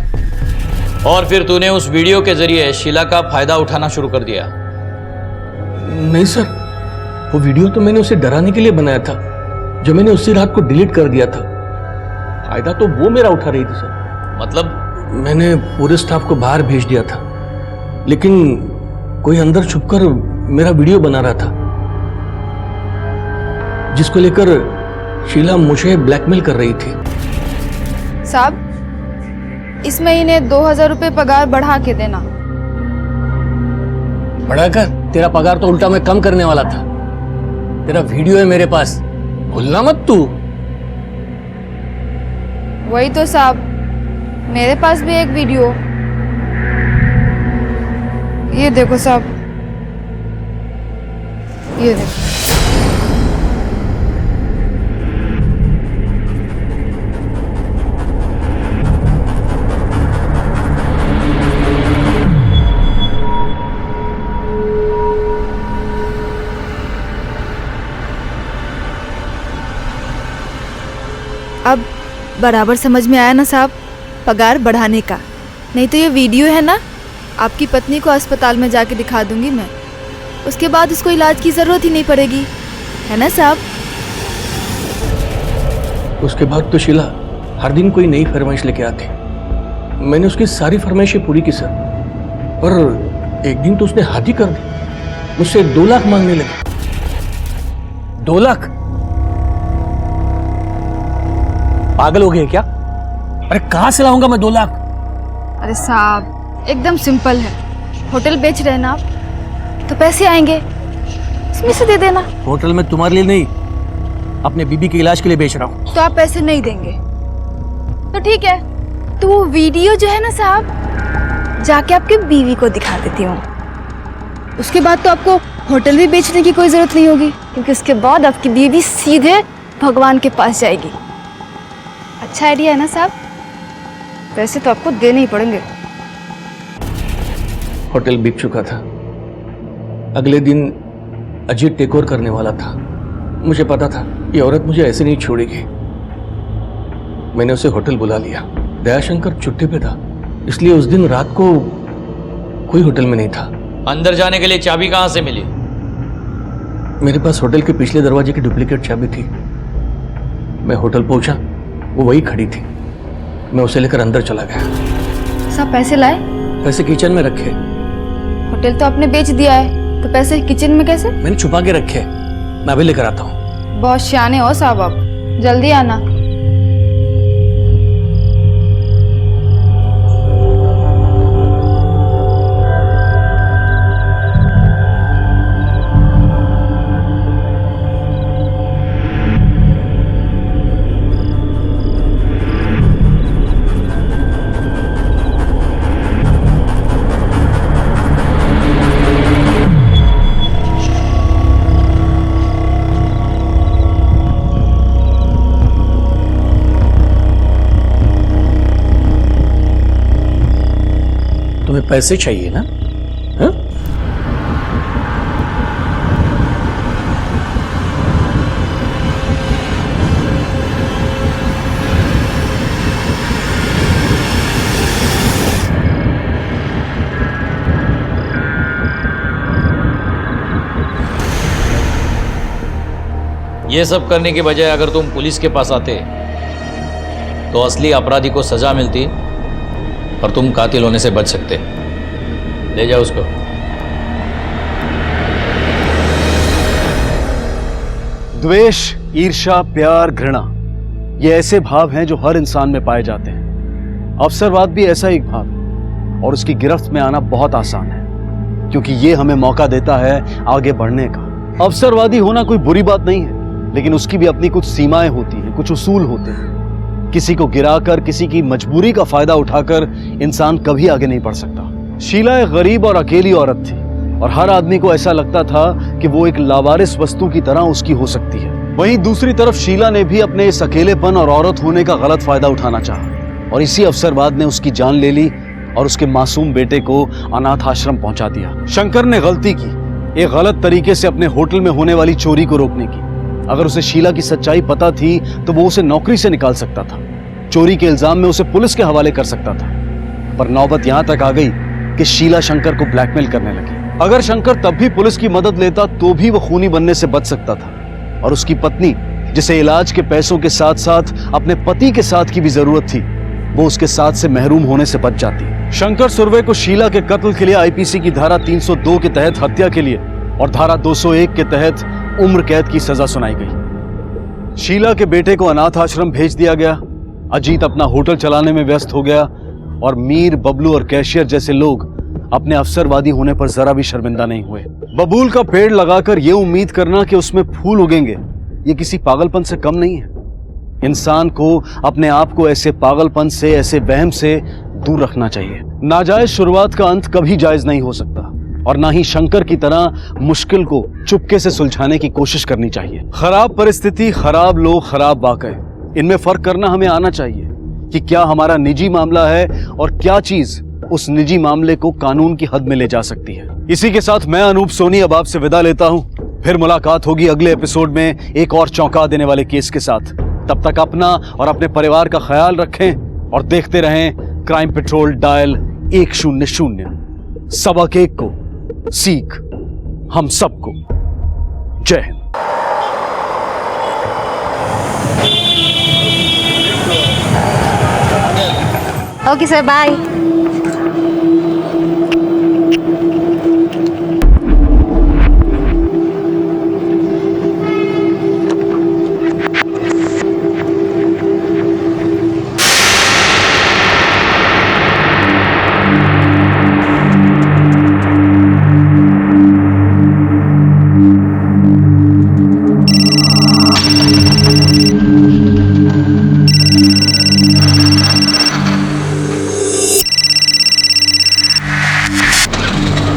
और फिर तूने उस वीडियो के जरिए शीला का फायदा उठाना शुरू कर दिया। नहीं सर, वो वीडियो तो मैंने उसे डराने के लिए बनाया था, जो मैंने उसी रात को डिलीट कर दिया था। फायदा तो वो मेरा उठा रही थी सर। मतलब? मैंने पूरे स्टाफ को बाहर भेज दिया था, लेकिन कोई अंदर छुपकर मेरा वीडियो बना रहा था, जिसको लेकर शीला मुझे ब्लैकमेल कर रही थी। साहब, इस महीने 2000 रुपए पगार बढ़ा के देना। बढ़ाकर? तेरा पगार तो उल्टा मैं कम करने वाला था। तेरा वीडियो है मेरे पास, भूलना मत तू। वही तो साहब, मेरे पास भी एक वीडियो। ये देखो साहब, ये देखो। अब बराबर समझ में आया ना साहब, पगार बढ़ाने का। नहीं तो ये वीडियो है ना, आपकी पत्नी को अस्पताल में जाके दिखा दूंगी मैं। उसके बाद उसको इलाज की जरूरत ही नहीं पड़ेगी, है ना साहब? उसके बाद तो शीला हर दिन कोई नई फरमाइश लेके आती। मैंने उसकी सारी फरमाइशें पूरी की सर, पर एक दिन तो उसने हाथ ही कर दी। मुझसे 2 लाख मांगने लगी। 2 लाख? पागल हो गए क्या? अरे कहां से लाऊंगा मैं 2 लाख? अरे साहब, एकदम सिंपल है। होटल बेच रहे हैं ना आप, तो पैसे आएंगे, इसमें से दे देना। होटल में तुम्हारे लिए नहीं, अपने बीबी के इलाज के लिए बेच रहा हूँ। तो आप पैसे नहीं देंगे तो ठीक है, तो वो वीडियो जो है ना साहब, जाके आपके बीवी को दिखा देती हूँ। उसके बाद तो आपको होटल भी बेचने की कोई जरूरत नहीं होगी, क्योंकि उसके बाद आपकी बीवी सीधे भगवान के पास जाएगी। अच्छा आइडिया है ना साहब? पैसे तो आपको देने ही पड़ेंगे। होटल बिक चुका था। अगले दिन अजीत टेक ओवर करने वाला था। मुझे पता था ये औरत मुझे ऐसे नहीं छोड़ेगी। मैंने उसे होटल बुला लिया। दयाशंकर छुट्टी पे था, इसलिए उस दिन रात को कोई होटल में नहीं था। अंदर जाने के लिए चाबी कहाँ से मिली? मेरे पास होटल के पिछले दरवाजे की डुप्लीकेट चाबी थी। मैं होटल पहुंचा, वो वही खड़ी थी। मैं उसे लेकर अंदर चला गया। सब पैसे लाए? पैसे किचन में रखे। होटल तो आपने बेच दिया है, तो पैसे किचन में कैसे? मैंने छुपा के रखे। मैं अभी लेकर आता हूँ। बहुत सियाने हो साहब आप, जल्दी आना। तुम्हें पैसे चाहिए ना? हाँ? ये सब करने के बजाय अगर तुम पुलिस के पास आते तो असली अपराधी को सजा मिलती और तुम कातिल होने से बच सकते। ले जाओ उसको। द्वेष, ईर्ष्या, प्यार, घृणा, ये ऐसे भाव हैं जो हर इंसान में पाए जाते हैं। अवसरवाद भी ऐसा एक भाव है और उसकी गिरफ्त में आना बहुत आसान है, क्योंकि ये हमें मौका देता है आगे बढ़ने का। अवसरवादी होना कोई बुरी बात नहीं है, लेकिन उसकी भी अपनी कुछ सीमाएं होती हैं, कुछ उसूल होते हैं। किसी को गिराकर, किसी की मजबूरी का फायदा उठाकर इंसान कभी आगे नहीं बढ़ सकता। शीला एक गरीब और अकेली औरत थी और हर आदमी को ऐसा लगता था कि वो एक लावारिस वस्तु की तरह उसकी हो सकती है। वहीं दूसरी तरफ शीला ने भी अपने इस अकेलेपन और औरत होने का गलत फायदा उठाना चाहा और इसी अवसरवाद ने उसकी जान ले ली और उसके मासूम बेटे को अनाथ आश्रम पहुंचा दिया। शंकर ने गलती की, एक गलत तरीके से अपने होटल में होने वाली चोरी को रोकने की। अगर उसे शीला की सच्चाई पता थी तो वो उसे नौकरी से निकाल सकता था, चोरी के इल्जाम में उसे पुलिस के हवाले कर सकता था। पर नौबत यहां तक आ गई कि शीला शंकर को ब्लैकमेल करने लगी। अगर शंकर तब भी पुलिस की मदद लेता तो भी वो खूनी बनने से बच सकता था और उसकी पत्नी, जिसे इलाज के पैसों के साथ साथ अपने पति के साथ की भी जरूरत थी, वो उसके साथ से महरूम होने से बच जाती। शंकर सुरवे को शीला के कत्ल के लिए आईपीसी की धारा 302 के तहत हत्या के लिए और धारा 201 के तहत उम्र कैद की सजा सुनाई गई। शीला के बेटे को अनाथ आश्रम भेज दिया गया। अजीत अपना होटल चलाने में व्यस्त हो गया और मीर, बबलू और कैशियर जैसे लोग अपने अवसरवादी होने पर जरा भी शर्मिंदा नहीं हुए। बबूल का पेड़ लगाकर यह उम्मीद करना कि उसमें फूल उगेंगे, ये किसी पागलपन से कम नहीं है। इंसान को अपने आप को ऐसे पागलपन से, ऐसे वहम से दूर रखना चाहिए। नाजायज शुरुआत का अंत कभी जायज नहीं हो सकता और ना ही शंकर की तरह मुश्किल को चुपके से सुलझाने की कोशिश करनी चाहिए। खराब परिस्थिति, खराब लोग, खराब वाकये, इनमें फर्क करना हमें आना चाहिए कि क्या हमारा निजी मामला है और क्या चीज उस निजी मामले को कानून की हद में ले जा सकती है। इसी के साथ मैं अनूप सोनी अब आपसे विदा लेता हूं। फिर मुलाकात होगी अगले एपिसोड में एक और चौंका देने वाले केस के साथ। तब तक अपना और अपने परिवार का ख्याल रखें और देखते रहें क्राइम पेट्रोल डायल 100। सबक एक को सीख हम सबको। जय Hind. Okay sir, bye.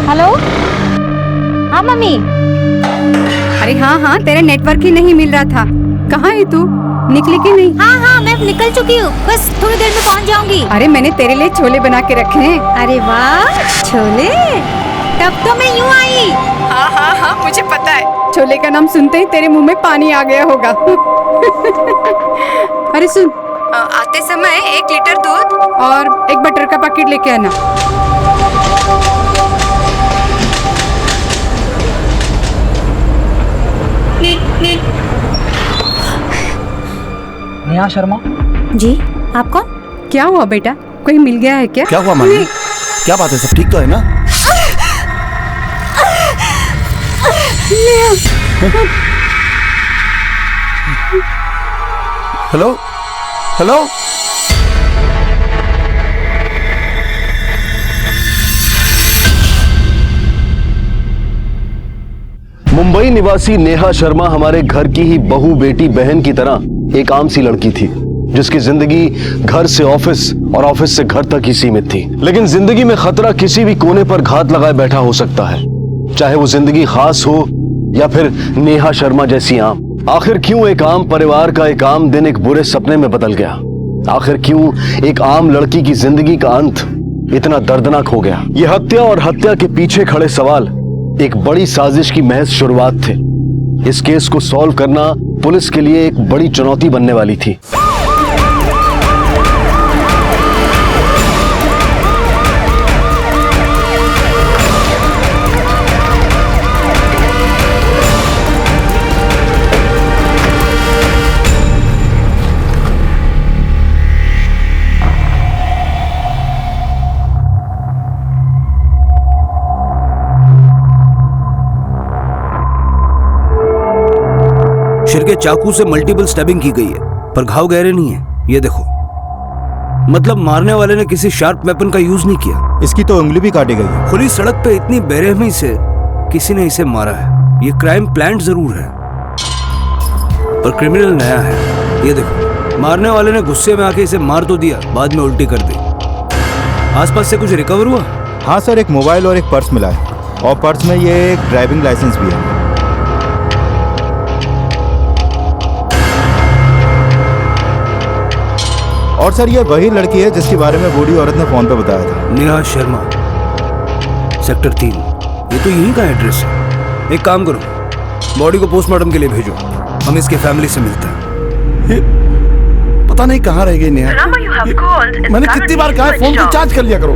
Hello, हाँ मम्मी। अरे हाँ हाँ, तेरा नेटवर्क ही नहीं मिल रहा था। कहाँ है तू? निकली की नहीं? हाँ हाँ, मैं निकल चुकी हूँ, बस थोड़ी देर में पहुँच जाऊंगी। अरे मैंने तेरे लिए छोले बना के रखे हैं। अरे वाह, छोले! तब तो मैं यूँ आई। हाँ हाँ हाँ, मुझे पता है। छोले का नाम सुनते ही तेरे मुंह में पानी आ गया होगा। अरे सुन, आते समय 1 लीटर दूध और 1 बटर का पैकेट लेके आना। नेहा शर्मा जी, आप कौन? क्या हुआ बेटा, कोई मिल गया है क्या? क्या हुआ मानी? क्या बात है, सब ठीक तो है ना? हेलो हेलो, मुंबई निवासी नेहा शर्मा हमारे घर की ही बहू बेटी बहन की तरह एक आम सी लड़की थी, जिसकी जिंदगी घर से ऑफिस और ऑफिस से घर तक ही सीमित थी। लेकिन जिंदगी में खतरा किसी भी कोने पर घात लगाए बैठा हो सकता है, चाहे वो जिंदगी खास हो या फिर नेहा शर्मा जैसी आम। आखिर क्यों एक आम परिवार का एक आम दिन एक बुरे सपने में बदल गया? आखिर क्यों एक आम लड़की की जिंदगी का अंत इतना दर्दनाक हो गया? यह हत्या और हत्या के पीछे खड़े सवाल एक बड़ी साजिश की महज शुरुआत थे। इस केस को सॉल्व करना पुलिस के लिए एक बड़ी चुनौती बनने वाली थी। सिर के चाकू से मल्टीपल स्टैबिंग की गई है, पर घाव गहरे नहीं है। ये देखो, मतलब मारने वाले ने किसी शार्प वेपन का यूज नहीं किया। इसकी तो उंगली भी काटी गई है। खुली सड़क पे इतनी बेरहमी से किसी ने इसे मारा है। ये क्राइम प्लान जरूर है, पर क्रिमिनल नया है। ये देखो, मारने वाले ने गुस्से में आके इसे मार तो दिया, बाद में उल्टी कर दी। आसपास से कुछ रिकवर हुआ? हाँ सर, एक मोबाइल और एक पर्स मिला है, और पर्स में ये एक ड्राइविंग लाइसेंस भी है। और सर, ये वही लड़की है जिसके बारे में बूढ़ी औरत ने फोन पे बताया था। नेहा शर्मा, सेक्टर 3। ये तो यहीं का एड्रेस है। एक काम करो, बॉडी को पोस्टमार्टम के लिए भेजो, हम इसके फैमिली से मिलते हैं। पता नहीं कहाँ रह गई नेहा। मैंने कितनी बार कहा है फोन को चार्ज कर लिया करो।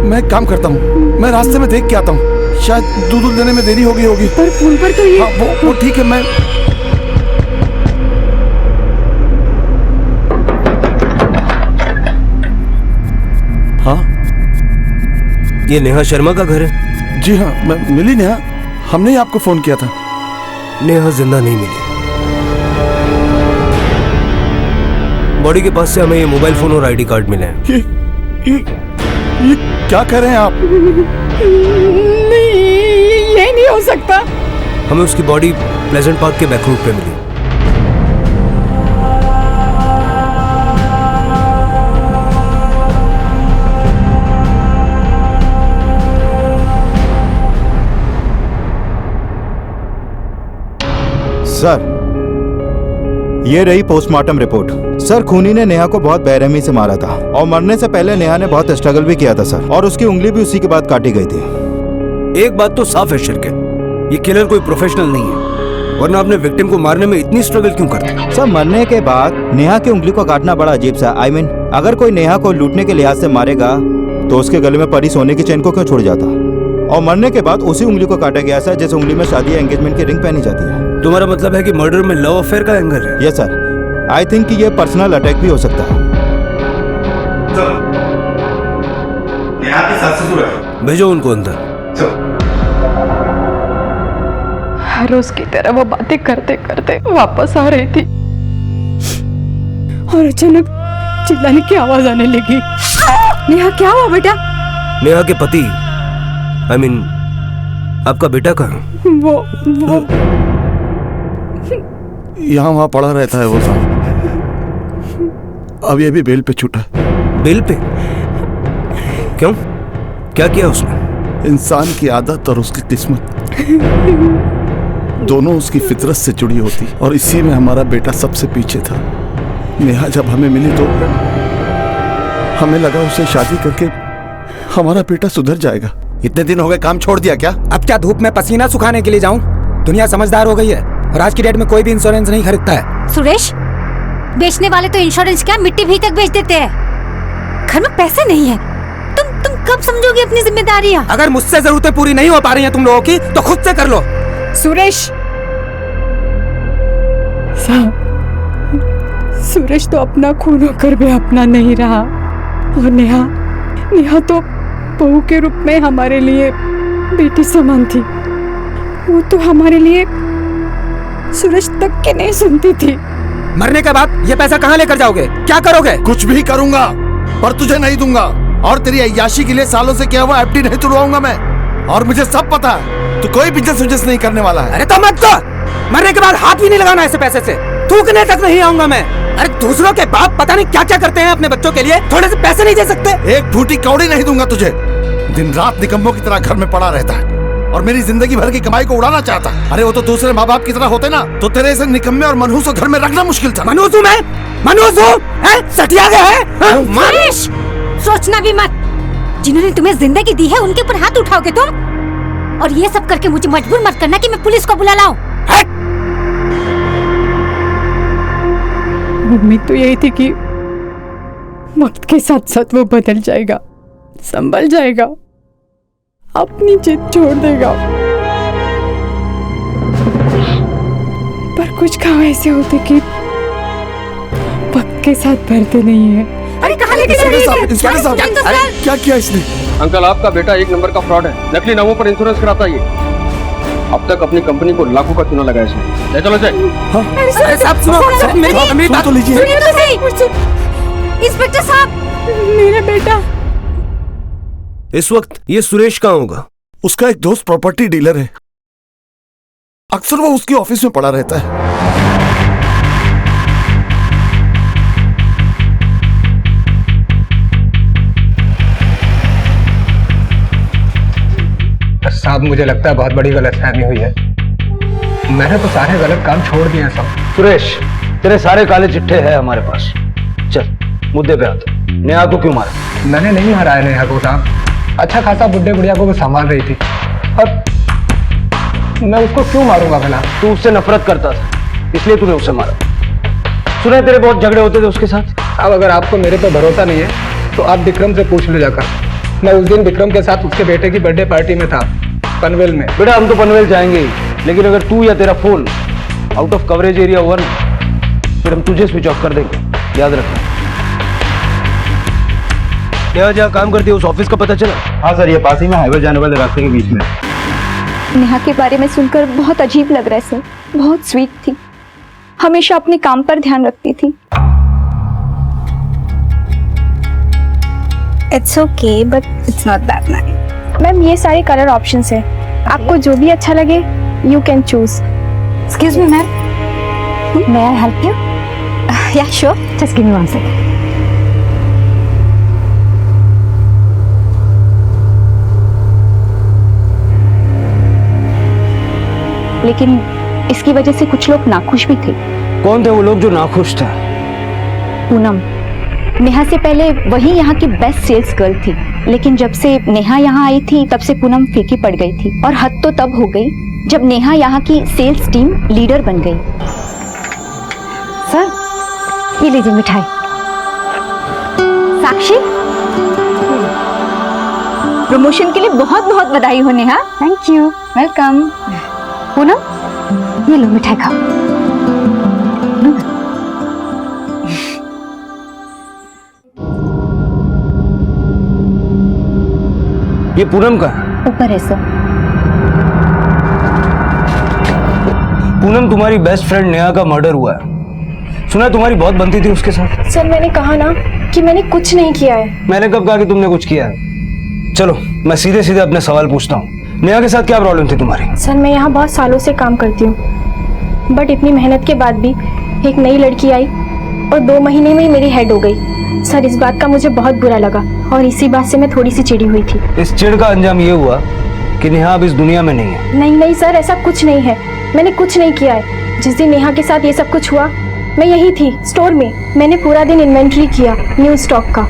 मैं एक काम करता हूँ, मैं रास्ते में देख के आता हूँ, शायद दूध देने में देरी होगी। पर फोन पर तो ये हाँ, वो ठीक है। मैं ये नेहा शर्मा का घर है? जी हाँ, मैं मिली नेहा, हमने ही आपको फोन किया था। नेहा जिंदा नहीं मिली। बॉडी के पास से हमें ये मोबाइल फोन और आईडी कार्ड मिले हैं। ये क्या कर रहे हैं आप? नहीं, ये नहीं हो सकता। हमें उसकी बॉडी प्लेजेंट पार्क के बैक रूट पे मिली। सर, ये रही पोस्टमार्टम रिपोर्ट। सर, खूनी ने नेहा को बहुत बेरहमी से मारा था, और मरने से पहले नेहा ने बहुत स्ट्रगल भी किया था सर, और उसकी उंगली भी उसी के बाद काटी गई थी। एक बात तो साफ है शिरके, ये किलर कोई प्रोफेशनल नहीं है, वरना अपने विक्टिम को मारने में इतनी स्ट्रगल क्यों करता? सर, मरने के बाद नेहा की उंगली को काटना बड़ा अजीब सा। I mean, अगर कोई नेहा को लूटने के लिहाज से मारेगा तो उसके गले में पड़ी सोने की चेन को क्यों छोड़ जाता? और मरने के बाद उसी उंगली को काटा गया सर, जैसे उंगली में शादी या एंगेजमेंट की रिंग पहनी जाती है। तुम्हारा मतलब है कि मर्डर में लव अफेयर का एंगल है? यस सर, आई थिंक कि ये पर्सनल अटैक भी हो सकता है। नेहा के सास ससुर है, भेजो उनको अंदर। हर रोज की तरह वो बातें करते करते वापस आ रही थी, और अचानक चिल्लाने की आवाज आने लगी। नेहा, क्या हुआ बेटा? नेहा के पति, I mean, आपका बेटा कहाँ? वो यहाँ वहाँ पड़ा रहता है वो साहब। अब ये भी बेल पे छूटा। बेल पे? क्यों? क्या किया उसने? इंसान की आदत और उसकी किस्मत दोनों उसकी फितरत से जुड़ी होती, और इसी में हमारा बेटा सबसे पीछे था। नेहा जब हमें मिली तो हमें लगा उसे शादी करके हमारा बेटा सुधर जाएगा। इतने दिन हो गए, काम छोड़ दिया क्या? अब क्या धूप में पसीना सुखाने के लिए जाऊं? दुनिया समझदार हो गई है और आज की डेट में कोई भी इंश्योरेंस नहीं खरीदता है। सुरेश, बेचने वाले तो इंश्योरेंस क्या मिट्टी भी तक बेच देते हैं। घर में पैसे नहीं है, तुम कब समझोगे अपनी जिम्मेदारियां? अगर मुझसे जरूरतें पूरी नहीं हो पा रही हैं तुम लोगों की तो खुद से कर लो। सुरेश, सुरेश तो अपना खून होकर भी अपना नहीं रहा, और नेहा तो बहू के रूप में हमारे लिए बेटी समान थी। वो तो हमारे लिए सूरज तक के नहीं सुनती थी। मरने के बाद ये पैसा कहाँ लेकर जाओगे, क्या करोगे? कुछ भी करूंगा पर तुझे नहीं दूंगा, और तेरी अय्याशी के लिए सालों से किया हुआ एफडी नहीं तुड़वाऊंगा मैं। और मुझे सब पता है तू कोई बिजनेस नहीं करने वाला है। अरे तो मत कर, मरने के बाद हाथ भी नहीं लगाना ऐसे पैसे से, थूकने तक नहीं आऊंगा मैं। अरे दूसरों के बाप पता नहीं क्या क्या करते हैं अपने बच्चों के लिए, थोड़े से पैसे नहीं दे सकते? एक फूटी कौड़ी नहीं दूंगा तुझे। दिन रात निकम्मों की तरह घर में पड़ा रहता है और मेरी जिंदगी भर की कमाई को उड़ाना चाहता है। अरे वो तो दूसरे माँ बाप की तरह होते ना तो तेरे ऐसे निकम्मे और मनहूस को घर में रखना मुश्किल था। मनहूस हूँ मैं? मनहूस हूँ? सटिया गया है? सुरेश, सोचना भी मत, जिन्होंने तुम्हें जिंदगी दी है उनके ऊपर हाथ उठाओगे तुम? और ये सब करके मुझे मजबूर मत करना कि मैं पुलिस को बुला लाऊं। उम्मीद तो यही थी कि वक्त के साथ साथ वो बदल जाएगा, संभल जाएगा, अपनी जिद छोड़ देगा। पर कुछ घाव ऐसे होते कि वक्त के साथ भरते नहीं है। अरे कहाँ लेके जा रही है? इंस्पेक्टर साहब, अरे क्या किया इसने? अंकल, आपका बेटा एक नंबर का फ्रॉड है, नकली नामों पर इंश्योरेंस कराता है ये। अब तक अपनी कंपनी को लाखों का चूना लगाया इसने। ले चलो साहब, सुनो मेरी बात तो लीजिए। इंस्पेक्टर साहब, मेरा बेटा इस वक्त ये सुरेश कहाँ होगा? उसका एक दोस्त प्रॉपर्टी डीलर है, अक्सर वो उसके ऑफिस में पड़ा रहता है। साहब, मुझे लगता है बहुत बड़ी गलतफहमी हुई है। मैंने तो सारे गलत काम छोड़ दिए सब। सुरेश, तेरे सारे काले चिट्ठे हैं हमारे पास। चल मुद्दे पे आता। नेहा को क्यों मारा? मैंने नहीं हराया नेहा को साहब, अच्छा खासा बुढ़े बुढ़िया को वो संभाल रही थी, और मैं उसको क्यों मारूंगा भला? तू उससे नफरत करता था इसलिए तूने उसे मारा। सुना तेरे बहुत झगड़े होते थे उसके साथ। अब अगर आपको मेरे पे भरोसा नहीं है तो आप विक्रम से पूछ ले जाकर। मैं उस दिन विक्रम के साथ उसके बेटे की बर्थडे पार्टी में था, पनवेल में। बेटा हम तो पनवेल जाएंगे ही, लेकिन अगर तू या तेरा phone out of coverage area हुआ ना फिर हम तुझे स्विच ऑफ कर देंगे, याद रखना। नेहा जहाँ काम करती है उस ऑफिस का पता चला? हाँ सर, ये पास ही में हाईवे जाने वाले रास्ते के बीच में। नेहा के बारे में सुनकर बहुत अजीब लग रहा है सर। बहुत स्वीट थी, हमेशा अपने काम पर ध्यान रखती थी। It's okay but it's not that nice. Ma'am, ये सारे कलर ऑप्शंस हैं, आपको जो भी अच्छा लगे you can choose. Excuse me ma'am, may I help you? Yeah sure, just give me 1 second. लेकिन इसकी वजह से कुछ लोग नाखुश भी थे। कौन थे वो लोग जो नाखुश थे? पूनम, नेहा से पहले वही यहाँ की बेस्ट सेल्स गर्ल थी, लेकिन जब से नेहा यहाँ आई थी तब से पूनम फीकी पड़ गई थी। और हद तो तब हो गई जब नेहा यहाँ की सेल्स टीम लीडर बन गई। सर, ये लीजिए मिठाई। साक्षी, प्रमोशन के लिए बहुत बहुत बधाई हो Neha. Thank you. Welcome. Poonam, ये लो मिठाई खाओ। ये पूनम का? ऊपर है सर। पूनम, तुम्हारी बेस्ट फ्रेंड नेहा का मर्डर हुआ है। सुना तुम्हारी बहुत बनती थी उसके साथ। सर, मैंने कहा ना कि मैंने कुछ नहीं किया है। मैंने कब कहा कि तुमने कुछ किया है? चलो मैं सीधे सीधे अपने सवाल पूछता हूँ, नेहा के साथ क्या प्रॉब्लम थी तुम्हारी? सर, मैं यहाँ बहुत सालों से काम करती हूँ, बट इतनी मेहनत के बाद भी एक नई लड़की आई और 2 महीने में ही मेरी हेड हो गई। सर, इस बात का मुझे बहुत बुरा लगा और इसी बात से मैं थोड़ी सी चिढ़ी हुई थी। इस चिढ़ का अंजाम ये हुआ कि नेहा अब इस दुनिया में नहीं है। नहीं सर, ऐसा कुछ नहीं है, मैंने कुछ नहीं किया है। जिस दिन नेहा के साथ ये सब कुछ हुआ मैं यही थी स्टोर में, मैंने पूरा दिन इन्वेंट्री किया न्यू स्टॉक का।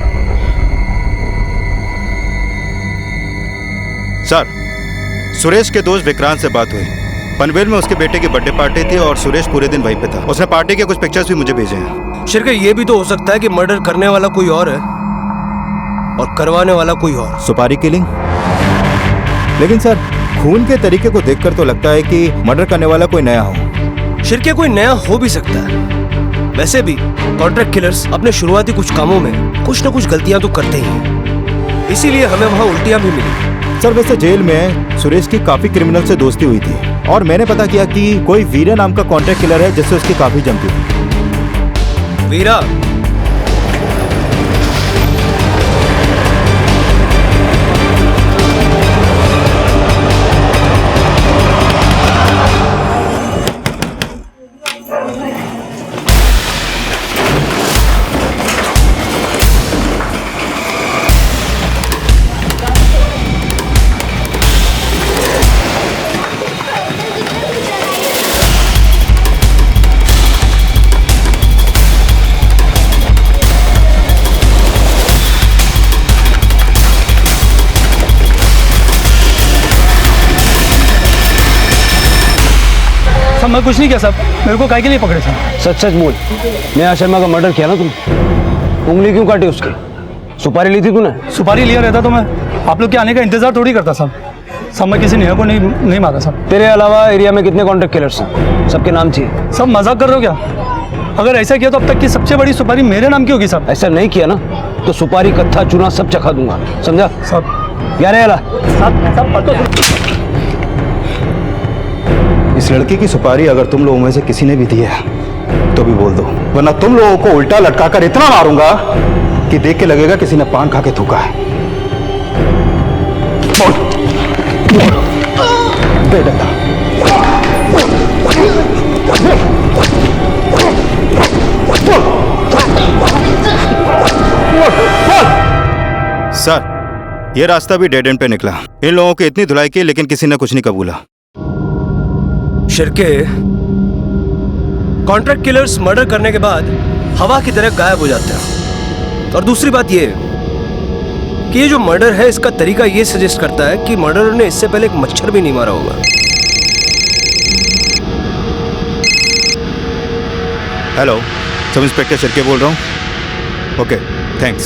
सर, सुरेश के दोस्त विक्रांत से बात हुई, पनवेल में उसके बेटे की बर्थडे पार्टी थी और सुरेश पूरे दिन वहीं पे था। उसने पार्टी के कुछ पिक्चर्स भी मुझे भेजे हैं। शिरके, ये भी तो हो सकता है कि मर्डर करने वाला कोई और है और करवाने वाला कोई और। सुपारी किलिंग? लेकिन सर, खून के तरीके को देखकर तो लगता है कि मर्डर करने वाला कोई नया हो। शिरके, कोई नया हो भी सकता है। वैसे भी कॉन्ट्रैक्ट किलर्स अपने शुरुआती कुछ कामों में कुछ न कुछ गलतियां तो करते ही हैं, इसीलिए हमें वहां उल्टियां भी मिली। सर, वैसे जेल में सुरेश की काफी क्रिमिनल से दोस्ती हुई थी और मैंने पता किया कि कोई वीरा नाम का कॉन्ट्रैक्ट किलर है जिससे उसकी काफी जमती थी। वीरा? मैं कुछ नहीं किया साहब, मेरे को काहे के लिए पकड़े साहब? सच सच बोल, नेहा शर्मा का मर्डर किया ना तुम? उंगली क्यों काटी उसकी? सुपारी ली थी तूने? सुपारी लिया रहता तो मैं आप लोग के आने का इंतजार थोड़ी करता साहब। मैं किसी नेहा को नहीं मारा साहब। तेरे अलावा एरिया में कितने कॉन्ट्रैक्ट किलर्स हैं? सबके नाम चाहिए। सब मजाक कर रहे हो क्या? अगर ऐसा किया तो अब तक की सबसे बड़ी सुपारी मेरे नाम की होगी साहब। ऐसा नहीं किया ना तो सुपारी, कत्था, चूना सब चखा दूंगा, समझा? सब यार अला इस लड़की की सुपारी अगर तुम लोगों में से किसी ने भी दी है तो भी बोल दो, वरना तुम लोगों को उल्टा लटकाकर इतना मारूंगा कि देख के लगेगा किसी ने पान खा के थूका है। बेटा सर, ये रास्ता भी डेड एंड पे निकला। इन लोगों की इतनी धुलाई की लेकिन किसी ने कुछ नहीं कबूला। शिरके, कॉन्ट्रैक्ट किलर्स मर्डर करने के बाद हवा की तरह गायब हो जाते हैं। और दूसरी बात ये कि ये जो मर्डर है इसका तरीका ये सजेस्ट करता है कि मर्डरर ने इससे पहले एक मच्छर भी नहीं मारा होगा। हेलो, सब इंस्पेक्टर शिरके बोल रहा हूँ। Okay, thanks.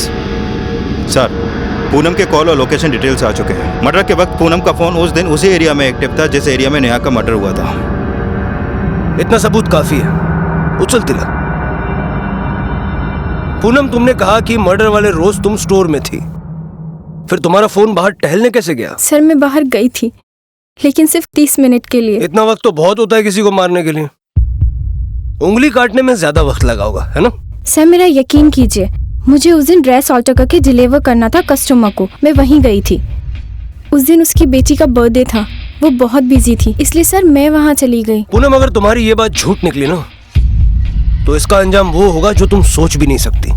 सर, पूनम के कॉल और लोकेशन डिटेल्स आ चुके हैं। मर्डर के वक्त पूनम का फोन उस दिन उसी एरिया में एक्टिव था जिस एरिया में नेहा का मर्डर हुआ था। इतना सबूत काफी है। उछल तिलक, पूनम, तुमने कहा कि मर्डर वाले रोज तुम स्टोर में थी, फिर तुम्हारा फोन बाहर टहलने कैसे गया? सर, मैं बाहर गई थी लेकिन सिर्फ 30 मिनट के लिए। इतना वक्त तो बहुत होता है किसी को मारने के लिए। उंगली काटने में ज्यादा वक्त लगा होगा, है ना? सर, मेरा यकीन कीजिए, मुझे उस दिन ड्रेस ऑल्टर करके डिलीवर करना था कस्टमर को। मैं वहीं गई थी। उस दिन उसकी बेटी का बर्थडे था, वो बहुत बिजी थी, इसलिए सर मैं वहाँ चली गई। पूनम, अगर तुम्हारी ये बात झूठ निकली ना तो इसका अंजाम वो होगा जो तुम सोच भी नहीं सकती।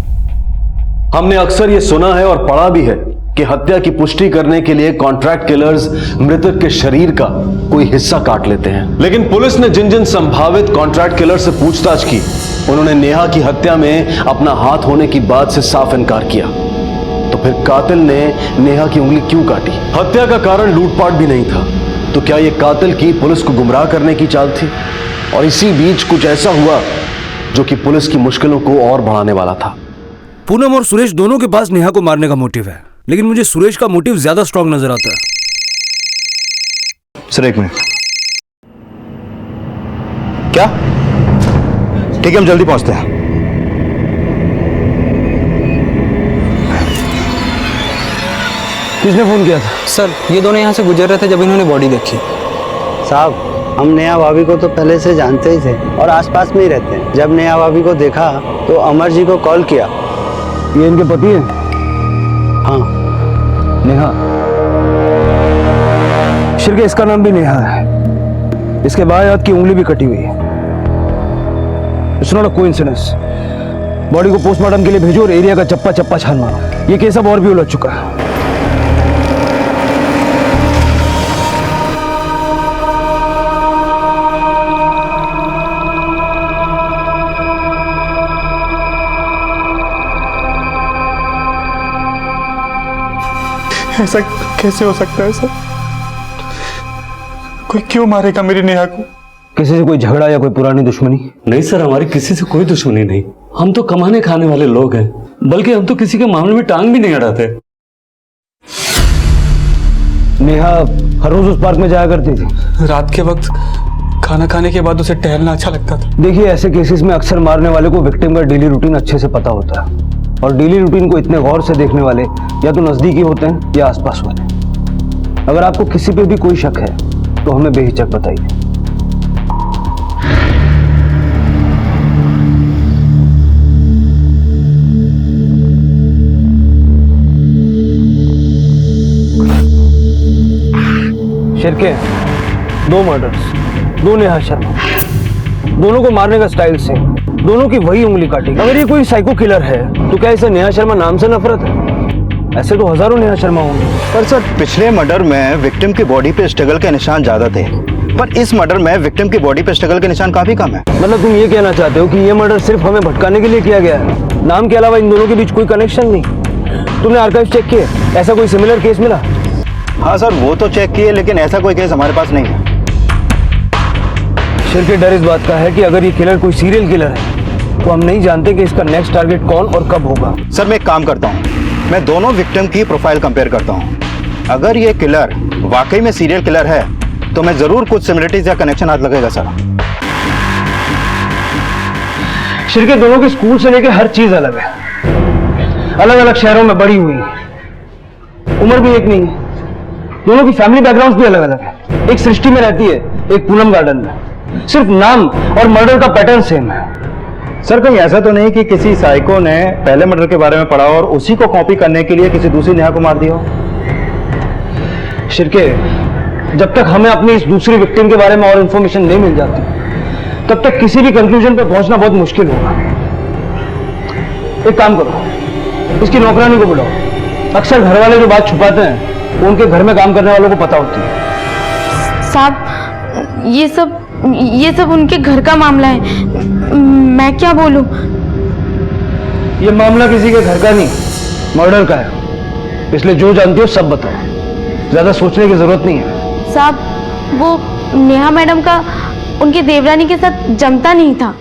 हमने अक्सर ये सुना है और पढ़ा भी है कि हत्या की पुष्टि करने के लिए कॉन्ट्रैक्ट किलर्स मृतक के शरीर का कोई हिस्सा काट लेते हैं। लेकिन पुलिस ने जिन जिन संभावित कॉन्ट्रैक्ट किलर से पूछताछ की, उन्होंने नेहा की हत्या में अपना हाथ होने की बात से साफ इनकार किया। तो फिर कातिल ने नेहा की उंगली क्यों काटी? हत्या का कारण लूटपाट भी नहीं था, तो क्या यह कातिल की पुलिस को गुमराह करने की चाल थी? और इसी बीच कुछ ऐसा हुआ जो कि पुलिस की मुश्किलों को और बढ़ाने वाला था। पूनम और सुरेश दोनों के पास नेहा को मारने का मोटिव है, लेकिन मुझे सुरेश का मोटिव ज्यादा स्ट्रांग नजर आता है। सर, एक मिनट। क्या? ठीक है, हम जल्दी पहुंचते हैं। किसने फोन किया था? सर, ये दोनों यहाँ से गुजर रहे थे जब इन्होंने बॉडी देखी। साहब, हम नेहा भाभी को तो पहले से जानते ही थे और आसपास में ही रहते हैं। जब नेहा भाभी को देखा तो अमर जी को कॉल किया। ये इनके पति हैं? हाँ। नेहा? शिरके, इसका नाम भी नेहा है। इसके बाएं हाथ की उंगली भी कटी हुई है। It's not a coincidence. Body को पोस्टमार्टम के लिए भेजो और एरिया का चप्पा चप्पा छान मारो। ये केस अब और भी उलझ चुका है। ऐसा कैसे हो सकता है सर? कोई क्यों मारेगा मेरी नेहा को? किसी से कोई झगड़ा या कोई पुरानी दुश्मनी? नहीं सर, हमारी किसी से कोई दुश्मनी नहीं। हम तो कमाने खाने वाले लोग हैं, बल्कि हम तो किसी के मामले में टांग भी नहीं अड़ाते। नेहा हर रोज उस पार्क में जाया करती थी। रात के वक्त खाना खाने के बाद उसे टहलना अच्छा लगता था। देखिए, ऐसे केसेस में अक्सर मारने वाले को विक्टिम का डेली रूटीन अच्छे से पता होता है, और डेली रूटीन को इतने गौर से देखने वाले या तो नजदीकी होते हैं या आसपास वाले। अगर आपको किसी पे भी कोई शक है तो हमें बेहिचक बताइए। शिरके, 2 मर्डर्स, 2 नेहा शर्मा, दोनों को मारने का स्टाइल से दोनों की वही उंगली काटी। अगर ये कोई साइको किलर है तो क्या इसे नेहा शर्मा नाम से नफरत है? ऐसे तो हजारों नेहा शर्मा होंगे। पर सर, पिछले मर्डर में विक्टिम की बॉडी पे स्ट्रगल के निशान ज्यादा थे, पर इस मर्डर में विक्टिम की बॉडी पे स्ट्रगल के निशान काफी कम है। मतलब तुम ये कहना चाहते हो कि ये मर्डर सिर्फ हमें भटकाने के लिए किया गया है? नाम के अलावा इन दोनों के बीच कोई कनेक्शन नहीं? तुमने आर्काइव चेक किए, ऐसा कोई सिमिलर केस मिला? हाँ सर, वो तो चेक किए, लेकिन ऐसा कोई केस हमारे पास नहीं है। सिर के डर इस बात का है कि अगर ये किलर कोई सीरियल किलर है तो हम नहीं जानते कि इसका नेक्स्ट टारगेट कौन और कब होगा। सर, मैं एक काम करता हूँ, मैं दोनों विक्टिम की प्रोफाइल कंपेयर करता हूँ। अगर ये किलर वाकई में सीरियल किलर है तो मैं जरूर कुछ सिमिलरिटीज या कनेक्शन हाथ लगेगा सर। सिर के दोनों के स्कूल से लेकर हर चीज अलग है, अलग अलग शहरों में बड़ी हुई, उम्र भी एक नहीं है, दोनों की फैमिली बैकग्राउंड भी अलग अलग है। एक सृष्टि में रहती है, एक पूनम गार्डन में, सिर्फ नाम और मर्डर का पैटर्न सेम है। सर, कहीं ऐसा तो नहीं कि किसी साइको ने पहले मर्डर के बारे में पढ़ा और उसी को कॉपी करने के लिए किसी दूसरी नेहा को मार दिया हो? शिरके, जब तक हमें अपनी इस दूसरी विक्टिम के बारे में और इंफॉर्मेशन नहीं मिल जाती, तब तक किसी भी कंक्लूजन पे पहुंचना बहुत मुश्किल होगा। एक काम करो, इसकी नौकरानी को बुलाओ। अक्सर घर वाले जो बात छुपाते हैं वो उनके घर में काम करने वालों को पता होती है। साहब, ये सब उनके घर का मामला है, मैं क्या बोलूं? ये मामला किसी के घर का नहीं, मर्डर का है, इसलिए जो जानती हो सब बताओ, ज्यादा सोचने की जरूरत नहीं है। साहब, वो नेहा मैडम का उनके देवरानी के साथ जमता नहीं था।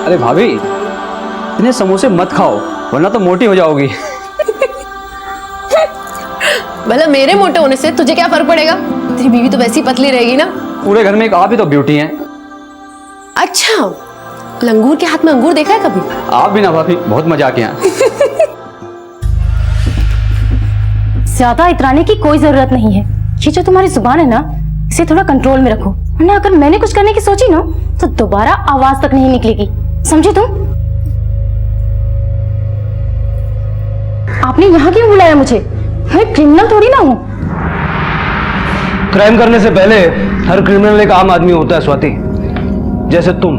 अरे भाभी, इतने समोसे मत खाओ वरना तो मोटी हो जाओगी। भला मेरे मोटे होने से तुझे क्या फर्क पड़ेगा? तेरी बीवी तो वैसी पतली रहेगी ना। पूरे घर में एक आप ही तो ब्यूटी हैं। अच्छा, लंगूर के हाथ में अंगूर देखा है कभी? आप भी ना भाभी, बहुत मजाक हैं। ज्यादा इतराने की कोई जरूरत नहीं है। ये जो तुम्हारी जुबान है ना, इसे थोड़ा कंट्रोल में रखो, वरना अगर मैंने कुछ करने की सोची ना तो दोबारा आवाज तक नहीं निकलेगी, समझे तुम? आपने यहाँ क्यों बुलाया मुझे? मैं क्रिमिनल थोड़ी ना हूँ। क्राइम करने से पहले हर क्रिमिनल एक आम आदमी होता है स्वाति, जैसे तुम।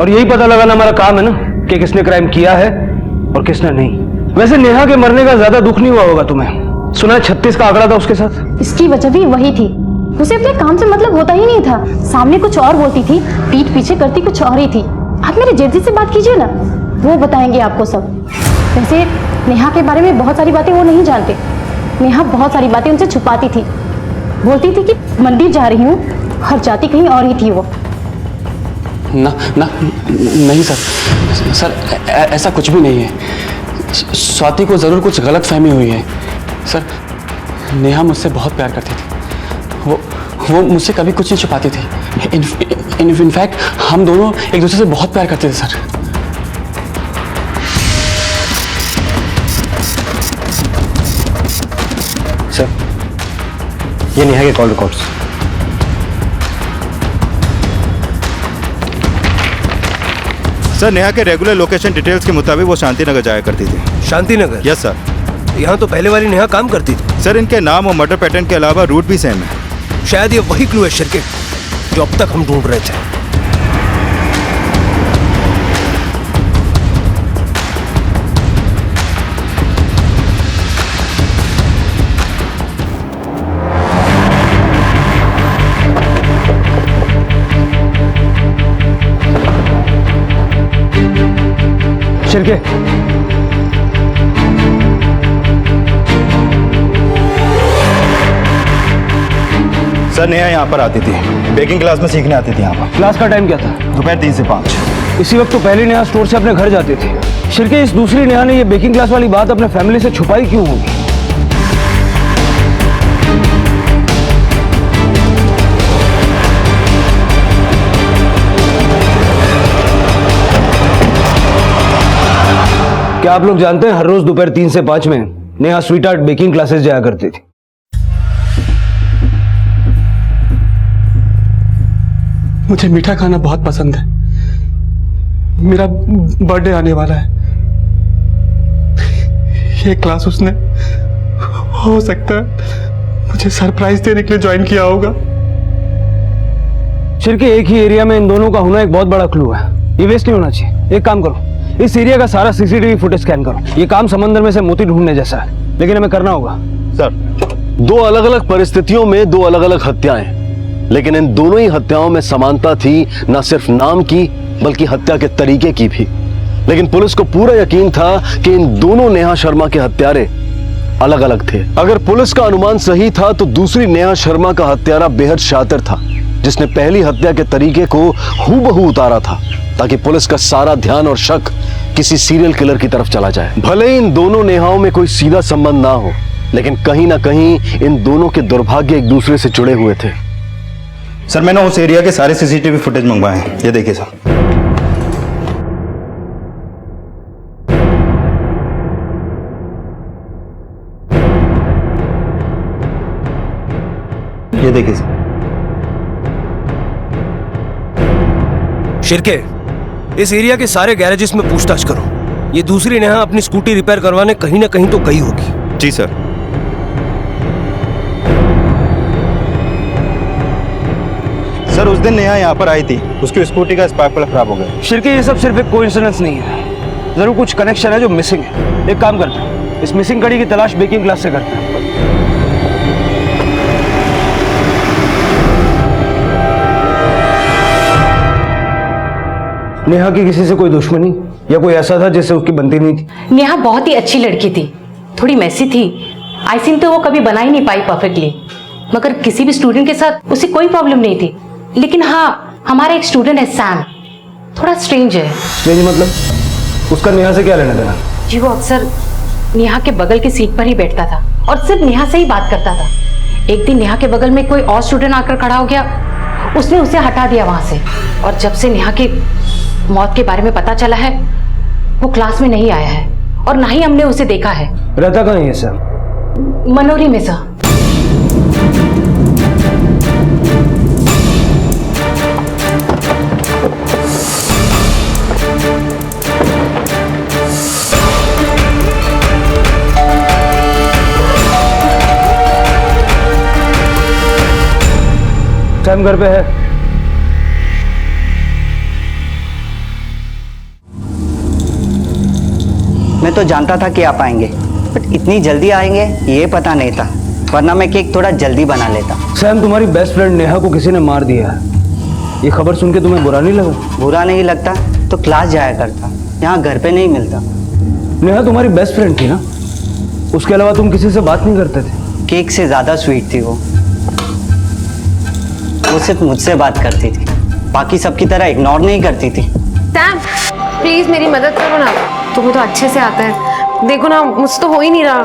और यही पता लगाना हमारा काम है ना कि किसने क्राइम किया है और किसने नहीं। वैसे नेहा के मरने का ज्यादा दुख नहीं हुआ होगा तुम्हें? सुना है 36 का आंकड़ा था उसके साथ। इसकी वजह भी वही थी, उसे अपने काम से मतलब होता ही नहीं था। सामने कुछ और बोलती थी, पीठ पीछे करती कुछ और ही थी। आप मेरे जेठ से बात कीजिए ना, वो बताएंगे आपको सब। वैसे नेहा के बारे में बहुत सारी बातें वो नहीं जानते। नेहा बहुत सारी बातें उनसे छुपाती थी, बोलती थी कि मंदिर जा रही हूँ और जाती कहीं और ही थी वो। ना ना नहीं सर, ऐसा कुछ भी नहीं है। स्वाति को जरूर कुछ गलत फहमी हुई है सर। नेहा मुझसे बहुत प्यार करती थी, वो मुझसे कभी कुछ नहीं छुपाती थी। इनफैक्ट हम दोनों एक दूसरे से बहुत प्यार करते थे सर। सर, ये नेहा के कॉल रिकॉर्ड्स। सर, नेहा के रेगुलर लोकेशन डिटेल्स के मुताबिक वो शांतिनगर जाया करती थी। शांतिनगर? Yes sir. यहाँ तो पहले वाली नेहा काम करती थी। सर, इनके नाम और मर्डर पैटर्न के अलावा रूट भी सेम है। शायद ये वही क्लू है शिरके, जो अब तक हम ढूंढ रहे थे। शिरके, सर नेहा यहाँ पर आती थी, बेकिंग क्लास में सीखने आती थी यहाँ पर। क्लास का टाइम क्या था? दोपहर 3 से 5। इसी वक्त तो पहली नेहा स्टोर से अपने घर जाती थी। शिरके इस दूसरी नेहा ने ये बेकिंग क्लास वाली बात अपने फैमिली से छुपाई क्यों होगी? क्या आप लोग जानते हैं हर रोज दोपहर 3 से 5 में Neha sweet art baking classes जाया करती थी। मुझे मीठा खाना बहुत पसंद है। मेरा बर्थडे आने वाला है। ये क्लास उसने हो सकता है मुझे सरप्राइज देने के लिए ज्वाइन किया होगा। शिरके एक ही एरिया में इन दोनों का होना एक बहुत बड़ा क्लू है। ये वेस्ट नहीं होना चाहिए। एक काम करो, इस एरिया का सारा सीसीटीवी फुटेज स्कैन करो। ये काम समंदर में से मोती ढूंढने जैसा है, लेकिन हमें करना होगा। सर, 2 अलग अलग परिस्थितियों में 2 अलग अलग हत्याएं, लेकिन इन दोनों ही हत्याओं में समानता थी, न सिर्फ नाम की बल्कि हत्या के तरीके की भी। लेकिन पुलिस को पूरा यकीन था कि इन दोनों नेहा शर्मा के हत्यारे अलग अलग थे। अगर पुलिस का अनुमान सही था तो दूसरी नेहा शर्मा का हत्यारा बेहद शातिर था, जिसने पहली हत्या के तरीके को हूबहू उतारा था, ताकि पुलिस का सारा ध्यान और शक किसी सीरियल किलर की तरफ चला जाए। भले ही इन दोनों नेहाओं में कोई सीधा संबंध ना हो, लेकिन कहीं ना कहीं इन दोनों के दुर्भाग्य एक दूसरे से जुड़े हुए थे। सर मैंने उस एरिया के सारे सीसीटीवी फुटेज मंगवाए हैं, ये देखिए सर। ये देखिए सर। शिरके, इस एरिया के सारे गैरेजेस में पूछताछ करो। ये दूसरी नेहा अपनी स्कूटी रिपेयर करवाने कहीं ना कहीं तो गई होगी। जी सर। सर उस दिन नेहा यहाँ पर आई थी, उसकी स्कूटी का स्पार्क प्लग खराब हो गया। शिरके ये सब सिर्फ एक कोइंसिडेंस नहीं है, जरूर कुछ कनेक्शन है जो मिसिंग है। एक काम करते हैं, इस मिसिंग कड़ी की तलाश बेकिंग क्लास से करते हैं। नेहा की किसी से कोई दुश्मनी या कोई ऐसा था जिससे उसकी बनती नहीं थी? नेहा बहुत ही अच्छी लड़की थी, थोड़ी मैसी थी। आई थिंक तो वो कभी बना ही नहीं पाई परफेक्टली, मगर किसी भी स्टूडेंट के साथ उसे कोई प्रॉब्लम नहीं थी। लेकिन हाँ, हमारा एक स्टूडेंट है सैम, थोड़ा स्ट्रेंज है। स्ट्रेंज मतलब? उसका नेहा से क्या लेना देना? जी वो अक्सर नेहा के बगल की सीट पर ही बैठता था और सिर्फ नेहा से ही बात करता था। एक दिन नेहा के बगल में कोई और स्टूडेंट आकर खड़ा हो गया, उसने उसे हटा दिया वहां से। और जब से नेहा की मौत के बारे में पता चला है, वो क्लास में नहीं आया है और ना ही हमने उसे देखा है। रहता कहाँ है सर? मनोरी में सर। सैम घर पे है? मैं तो जानता था कि आप आएंगे, बट इतनी जल्दी आएंगे ये पता नहीं था, वरना मैं केक थोड़ा जल्दी बना लेता। सैम, तुम्हारी बेस्ट फ्रेंड नेहा को किसी ने मार दिया है। ये खबर सुन के तुम्हें बुरा नहीं लगा? बुरा नहीं लगता तो क्लास जाया करता, यहाँ घर पे नहीं मिलता। नेहा तुम्हारी बेस्ट फ्रेंड थी ना, उसके अलावा तुम किसी से बात नहीं करते थे? केक से ज्यादा स्वीट थी वो सिर्फ मुझसे बात करती थी, बाकी सबकी तरह इग्नोर नहीं करती थी। सैम प्लीज मेरी मदद करो ना, तुम्हें तो अच्छे से आता है। देखो ना, मुझसे तो हो ही नहीं रहा।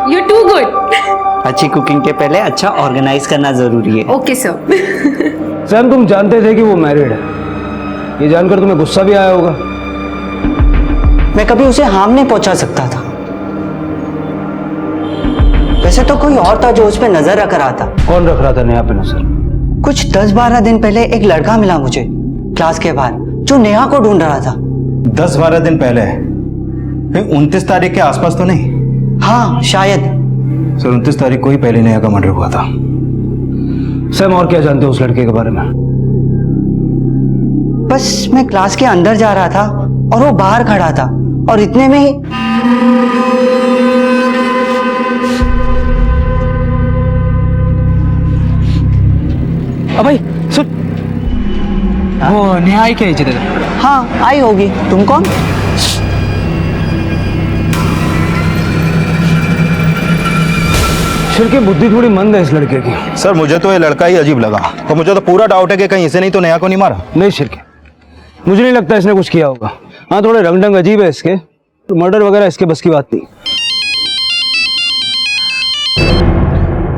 You're too good. अच्छी कुकिंग के पहले अच्छा ऑर्गेनाइज करना जरूरी है। Okay sir. सैम, तुम जानते थे कि वो मैरिड है, ये जानकर तुम्हें गुस्सा भी आया होगा। मैं कभी उसे हार्म नहीं पहुंचा सकता था। वैसे तो कोई और था जो उस पर नजर रख रहा था। कौन रख रहा था नेहा पे नजर? कुछ 10-12 दिन पहले एक लड़का मिला मुझे क्लास के बाहर, जो नेहा को ढूंढ रहा था। 10-12 दिन पहले? 29 तारीख के आसपास तो नहीं? हाँ शायद। सर 29 तारीख को ही पहले नेहा का मर्डर हुआ था। सैम, और क्या जानते हो उस लड़के के बारे में? बस मैं क्लास के अंदर जा रहा था और वो बाहर खड़ा था, और इतने में ही भाई सुन। वो नेहा आई क्या इधर? हाँ आई होगी। तुम कौन? शिर की बुद्धि थोड़ी मंद है इस लड़के की। सर मुझे तो ये लड़का ही अजीब लगा, तो मुझे तो पूरा डाउट है कि कहीं इसे नहीं तो नेहा को नहीं मारा। नहीं शिर के, मुझे नहीं लगता इसने कुछ किया होगा। हाँ थोड़े रंग ढंग अजीब है इसके, तो मर्डर वगैरह इसके बस की बात नहीं।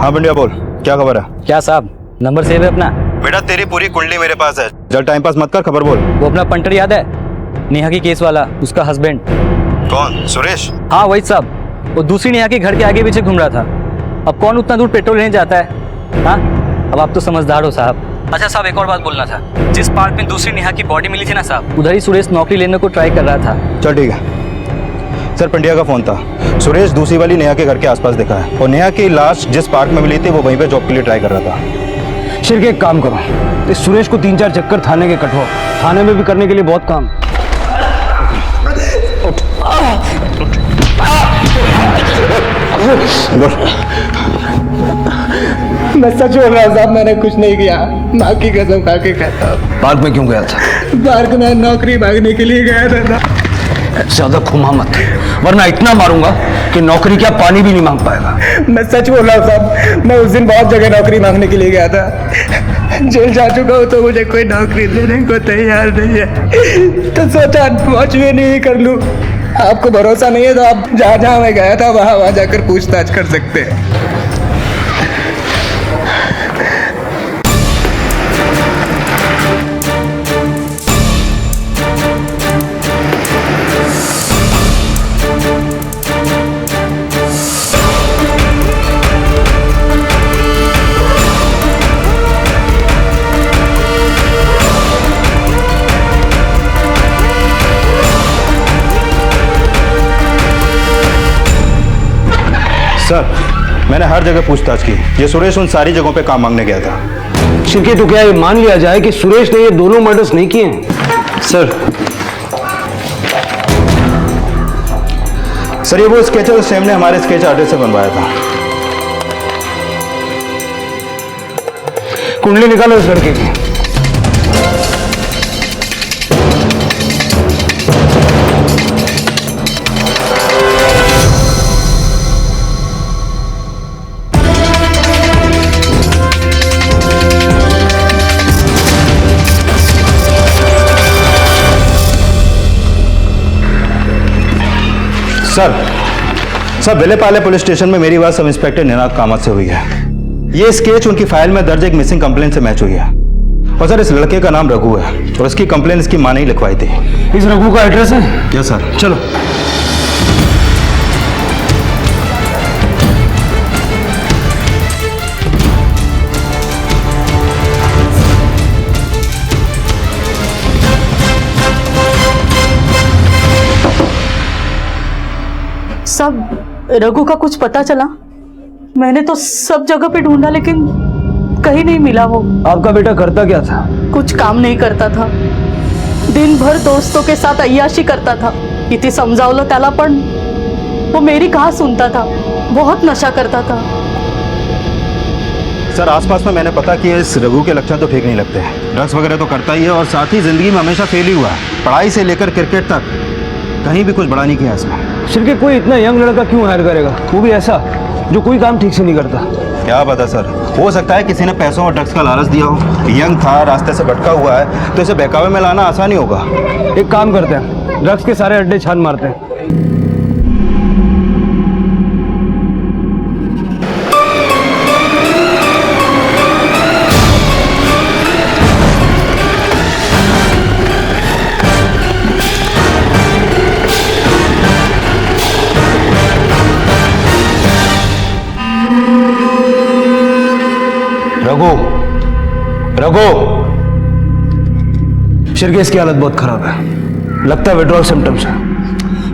हाँ बंडिया बोल, क्या खबर है? क्या साहब, नंबर सेव है अपना? बेटा तेरी पूरी कुंडली मेरे पास है, जब टाइम पास मत कर, खबर बोल। वो अपना पंटर याद है, नेहा की केस वाला, उसका हस्बैंड। कौन? सुरेश? हाँ वही साहब, वो दूसरी नेहा के घर के आगे पीछे घूम रहा था। अब कौन उतना दूर पेट्रोल लेने जाता है? हाँ अब आप तो समझदार हो साहब। अच्छा साहब एक और बात बोलना था, जिस पार्क में दूसरी नेहा की बॉडी मिली थी ना साहब, उधर ही सुरेश नौकरी लेने को ट्राई कर रहा था। चल ठीक है सर, पंड्या का फोन था, सुरेश दूसरी वाली नेहा के घर के आसपास दिखा है, और नेहा की लाश जिस पार्क में मिली थी वो वहीं पे जॉब के लिए ट्राई कर रहा था। शिर के एक काम करो, इस सुरेश को 3-4 चक्कर थाने के कटवाओ, थाने में भी करने के लिए बहुत काम। मैं सच बोल रहा हूँ साहब, मैंने कुछ नहीं किया, माँ की कसम खा के कहता हूँ। पार्क में क्यों गया था? पार्क में नौकरी मांगने के लिए गया था। ज्यादा घुमा मत, वरना इतना मारूंगा कि नौकरी क्या पानी भी नहीं मांग पाएगा। मैं सच बोल रहा हूँ साहब, मैं उस दिन बहुत जगह नौकरी मांगने के लिए गया था, जेल जा चुका हूँ तो मुझे कोई नौकरी देने को तैयार नहीं है, तो सोचा पहुँच भी नहीं कर लूँ। आपको भरोसा नहीं है तो आप जहाँ जहाँ मैं गया था वहाँ जाकर पूछताछ कर सकते हैं। सर मैंने हर जगह पूछताछ की, ये सुरेश उन सारी जगहों पे काम मांगने गया था। शिरके तो क्या ये मान लिया जाए कि सुरेश ने ये दोनों मर्डर्स नहीं किए हैं? सर ये वो स्केच है सैम ने हमारे स्केच आर्टिस्ट से बनवाया था। कुंडली निकालो इस लड़के की। सर विलेपाले पुलिस स्टेशन में मेरी बात सब इंस्पेक्टर निनाद कामत से हुई है। ये स्केच उनकी फाइल में दर्ज एक मिसिंग कंप्लेंट से मैच हुई है, और सर इस लड़के का नाम रघु है, और इसकी कंप्लेंट इसकी मां ने ही लिखवाई थी। इस रघु का एड्रेस है? Yes sir. चलो। सब रघु का कुछ पता चला? मैंने तो सब जगह पे ढूंढा लेकिन कहीं नहीं मिला वो। आपका बेटा करता क्या था? कुछ काम नहीं करता था, दिन भर दोस्तों के साथ अय्याशी करता था। किती समझावलं त्याला पण वो मेरी कहाँ सुनता था, बहुत नशा करता था। सर आसपास में मैंने पता किया, इस रघु के लक्षण तो ठीक नहीं लगते। ड्रग्स वगैरह तो करता ही है, और साथ ही जिंदगी में हमेशा फेल ही हुआ है, पढ़ाई से लेकर क्रिकेट तक कहीं भी कुछ बड़ा नहीं किया इसने। शिरके कोई इतना यंग लड़का क्यों हायर करेगा, वो भी ऐसा जो कोई काम ठीक से नहीं करता? क्या पता सर, हो सकता है किसी ने पैसों और ड्रग्स का लालच दिया हो। यंग था, रास्ते से भटका हुआ है, तो इसे बहकावे में लाना आसान ही होगा। एक काम करते हैं, ड्रग्स के सारे अड्डे छान मारते हैं। रघु शिरके इसकी हालत बहुत खराब है, लगता है विड्रॉल सिम्टम्स है।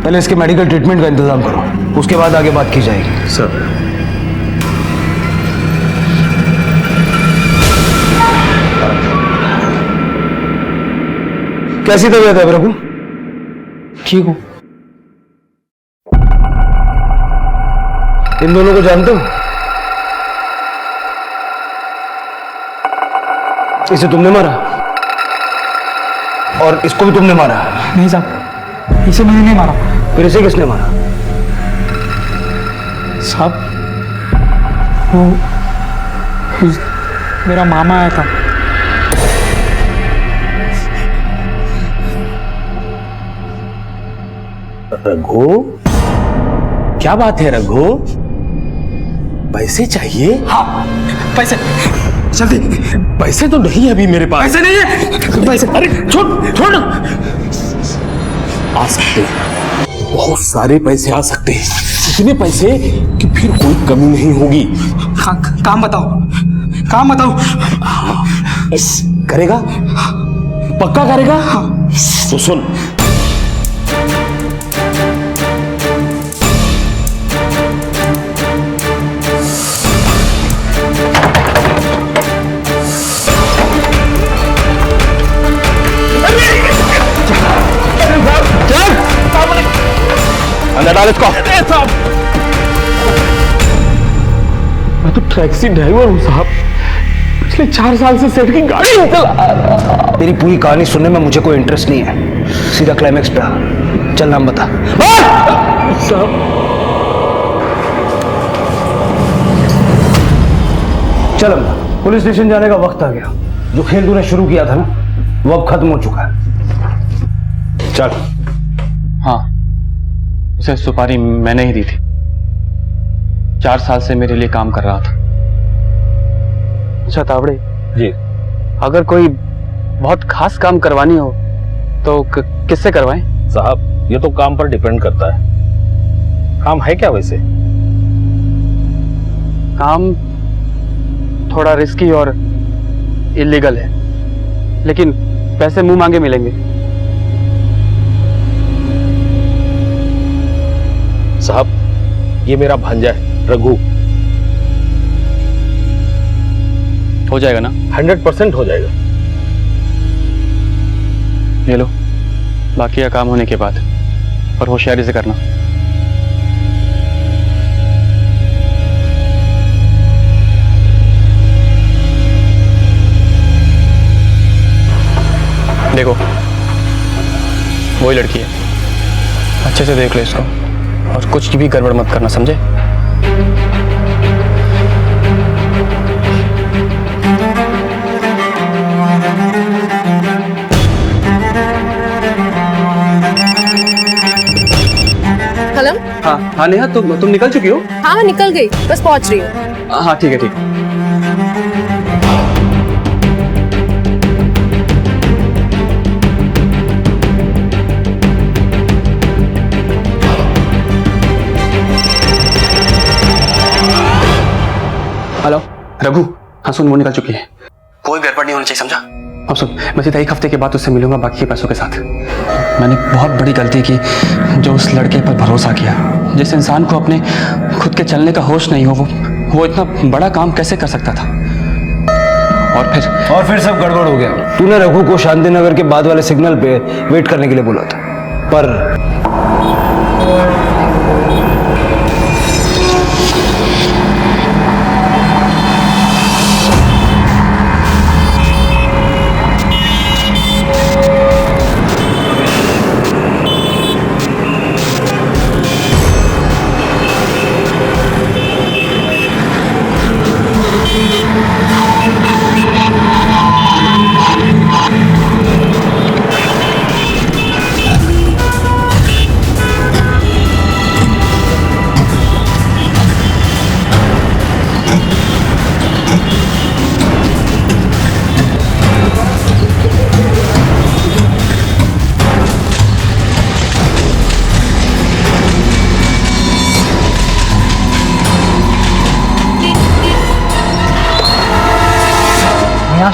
पहले इसके मेडिकल ट्रीटमेंट का इंतजाम करो, उसके बाद आगे बात की जाएगी। सर कैसी तबीयत है रघु? ठीक हूँ। इन दोनों को जानते हो? इसे तुमने मारा? और इसको भी तुमने मारा? नहीं साहब, इसे मैंने नहीं मारा। फिर इसे किसने मारा? साहब वो मेरा मामा आया था। रघु, क्या बात है रघु? पैसे चाहिए? हाँ, पैसे जल्दी। पैसे तो नहीं है अभी मेरे पास। पैसे नहीं है। पैसे, अरे छोड़ छोड़। आ सकते हैं, बहुत सारे पैसे आ सकते हैं, इतने पैसे कि फिर कोई कमी नहीं होगी। काम बताओ, काम बताओ। करेगा? पक्का करेगा? तो सुन, अंदर डाल इसको। मैं तो टैक्सी ड्राइवर हूँ साहब, पिछले 4 साल से सेठ की गाड़ी नहीं चला। तेरी पूरी कहानी सुनने में मुझे कोई इंटरेस्ट नहीं है, सीधा क्लाइमैक्स पे आ। चल नाम बता। साहब चल अम्मा, पुलिस स्टेशन जाने का वक्त आ गया। जो खेल तूने शुरू किया था ना, वो अब खत्म हो चुका है। चल। हाँ, उसे सुपारी मैंने ही दी थी। 4 साल से मेरे लिए काम कर रहा था। अच्छा तावड़े जी, अगर कोई बहुत खास काम करवानी हो तो किससे करवाएं? साहब ये तो काम पर डिपेंड करता है। काम है क्या वैसे? काम थोड़ा रिस्की और इलीगल है, लेकिन पैसे मुंह मांगे मिलेंगे। साहब ये मेरा भांजा है रघु। हो जाएगा ना? 100% हो जाएगा। ले लो, बाकी का काम होने के बाद, और होशियारी से करना। देखो वही लड़की है, अच्छे से देख लो इसको, और कुछ भी गड़बड़ मत करना, समझे? हेलो। हाँ हाँ नेहा, तुम निकल चुकी हो? हाँ निकल गई, बस पहुंच रही हूँ। हाँ ठीक है ठीक है। हेलो रघु, हाँ सुन, वो निकल चुकी है। कोई गड़बड़ नहीं होनी चाहिए, समझा? अब सुन, मैं सीधा 1 हफ्ते के बाद उससे मिलूंगा बाकी के पैसों के साथ। मैंने बहुत बड़ी गलती की जो उस लड़के पर भरोसा किया। जिस इंसान को अपने खुद के चलने का होश नहीं हो, वो इतना बड़ा काम कैसे कर सकता था? और फिर सब गड़बड़ हो गया। तूने रघु को शांति नगर के बाद वाले सिग्नल पे वेट करने के लिए बोला था, पर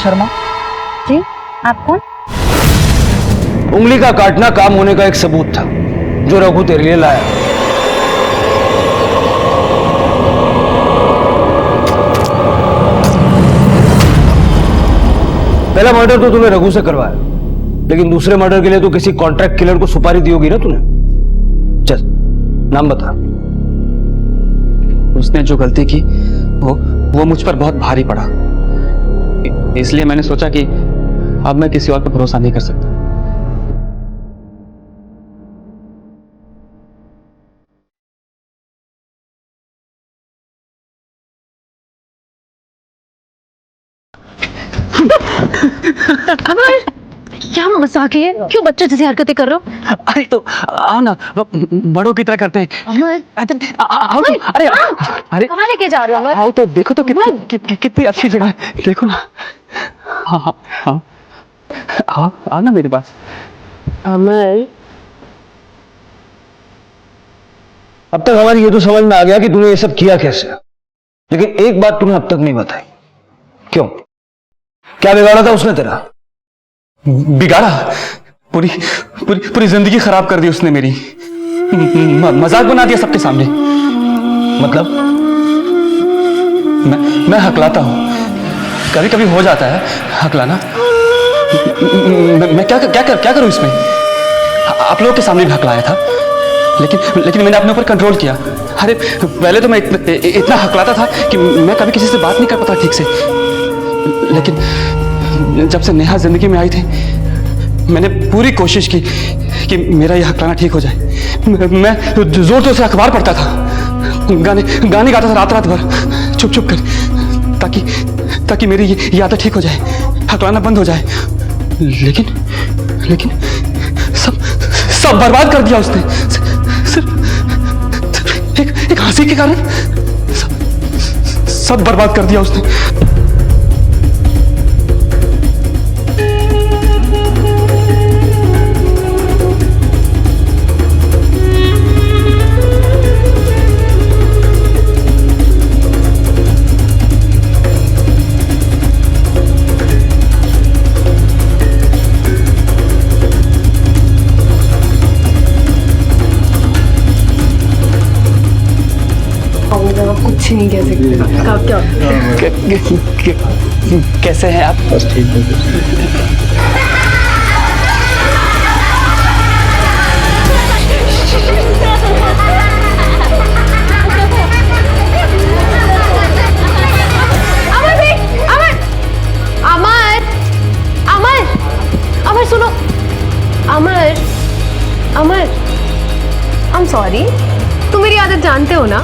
शर्मा जी, आप कौन? उंगली का काटना काम होने का एक सबूत था जो रघु तेरे लिए लाया। पहला मर्डर तो तूने रघु से करवाया, लेकिन दूसरे मर्डर के लिए तो किसी कॉन्ट्रैक्ट किलर को सुपारी दी होगी ना तूने। चल नाम बता। उसने जो गलती की वो मुझ पर बहुत भारी पड़ा, इसलिए मैंने सोचा कि अब मैं किसी और पर भरोसा नहीं कर सकता। अमर क्या मजाक है? क्यों बच्चे जैसी हरकतें कर रहे हो? अरे तो आओ ना, बड़ों की तरह करते हैं। अमर आओ तो, अरे अरे कहाँ लेके जा रहे हो अमर? आओ तो देखो तो कितनी अच्छी जगह है, देखो ना। हाँ हाँ हाँ, आओ आओ ना मेरे पास। अमर अब तक हमारी ये तो समझ में आ गया कि तूने ये सब किया कैसे, लेकिन एक बात तूने अब तक नहीं बताई। क्यों? क्या बिगाड़ा था उसने तेरा? बिगाड़ा? पूरी पूरी पूरी जिंदगी खराब कर दी उसने मेरी। मजाक बना दिया सबके सामने। मतलब मैं हकलाता हूँ, कभी कभी हो जाता है हकलाना। मैं क्या करूँ इसमें? आप लोगों के सामने भी हकलाया था, लेकिन मैंने अपने ऊपर कंट्रोल किया। अरे पहले तो मैं इतना हकलाता था कि मैं कभी किसी से बात नहीं कर पाता ठीक से, लेकिन जब से नेहा जिंदगी में आई थी मैंने पूरी कोशिश की कि मेरा यह हकलाना ठीक हो जाए। मैं जोर जोर से अखबार पढ़ता था, गाने गाता था रात भर चुप चुप कर, ताकि मेरी ये आदत ठीक हो जाए, हकलाना बंद हो जाए। लेकिन सब बर्बाद कर दिया उसने, सिर्फ एक हंसी के कारण सब बर्बाद कर दिया उसने। कुछ नहीं कह सकते। क्या कैसे हैं आप? बस ठीक है। अमर सुनो, अमर आई एम सॉरी। तुम मेरी आदत जानते हो ना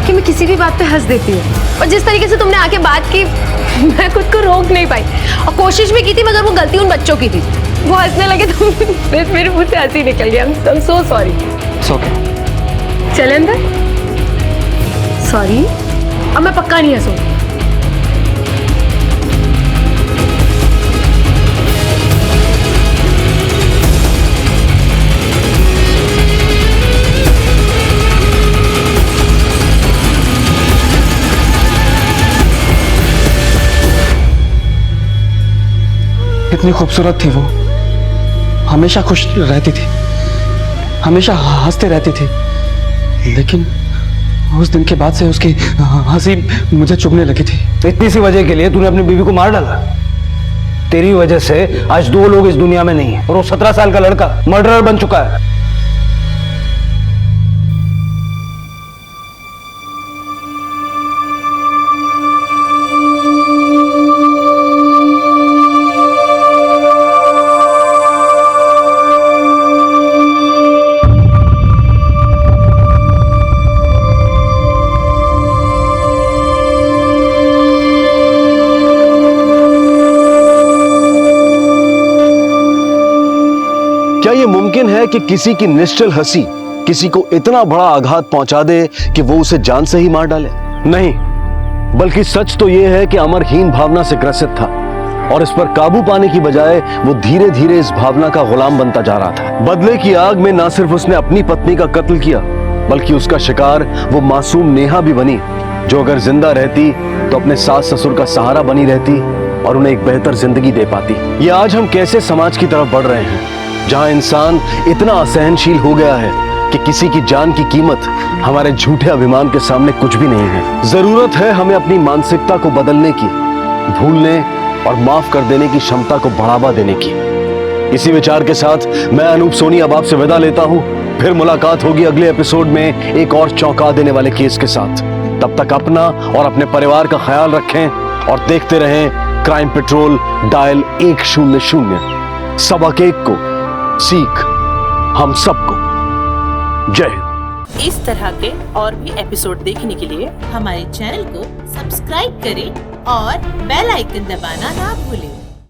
कि मैं किसी भी बात पे हंस देती हूँ, और जिस तरीके से तुमने आके बात की मैं खुद को रोक नहीं पाई, और कोशिश भी की थी, मगर वो गलती उन बच्चों की थी। वो हंसने लगे तो मेरे मुंह से हंसी निकल गया। I am so sorry. चले अंदर। सॉरी, अब मैं पक्का नहीं हंसूंगी। इतनी खूबसूरत थी वो, हमेशा खुश रहती थी, हमेशा हंसते रहती थी, लेकिन उस दिन के बाद से उसकी हंसी मुझे चुभने लगी थी। इतनी सी वजह के लिए तूने अपनी बीवी को मार डाला? तेरी वजह से आज 2 लोग इस दुनिया में नहीं है, और वो 17 साल का लड़का मर्डरर बन चुका है। क्या ये मुमकिन है कि किसी की निश्चल हंसी किसी को इतना बड़ा आघात पहुंचा दे कि वो उसे जान से ही मार डाले? नहीं, बल्कि सच तो ये है कि अमर हीन भावना से ग्रसित था, और इस पर काबू पाने की बजाय वो धीरे धीरे इस भावना का गुलाम बनता जा रहा था। बदले की आग में ना सिर्फ उसने अपनी पत्नी का कत्ल किया, बल्कि उसका शिकार वो मासूम नेहा भी बनी, जो अगर जिंदा रहती तो अपने सास ससुर का सहारा बनी रहती और उन्हें एक बेहतर जिंदगी दे पाती। ये आज हम कैसे समाज की तरफ बढ़ रहे हैं, जहां इंसान इतना असहनशील हो गया है कि किसी की जान की कीमत हमारे झूठे अभिमान के सामने कुछ भी नहीं है। जरूरत है हमें अपनी मानसिकता को बदलने की, भूलने और माफ कर देने की क्षमता को बढ़ावा देने की। इसी विचार के साथ मैं अनूप सोनी अब आपसे विदा लेता हूं। फिर मुलाकात होगी अगले एपिसोड में एक और चौंका देने वाले केस के साथ। तब तक अपना और अपने परिवार का ख्याल रखें और देखते रहें क्राइम पेट्रोल डायल 100। सबक एक को सीख हम सबको। जय हिंद। इस तरह के और भी एपिसोड देखने के लिए हमारे चैनल को सब्सक्राइब करें और बेल आइकन दबाना ना भूलें।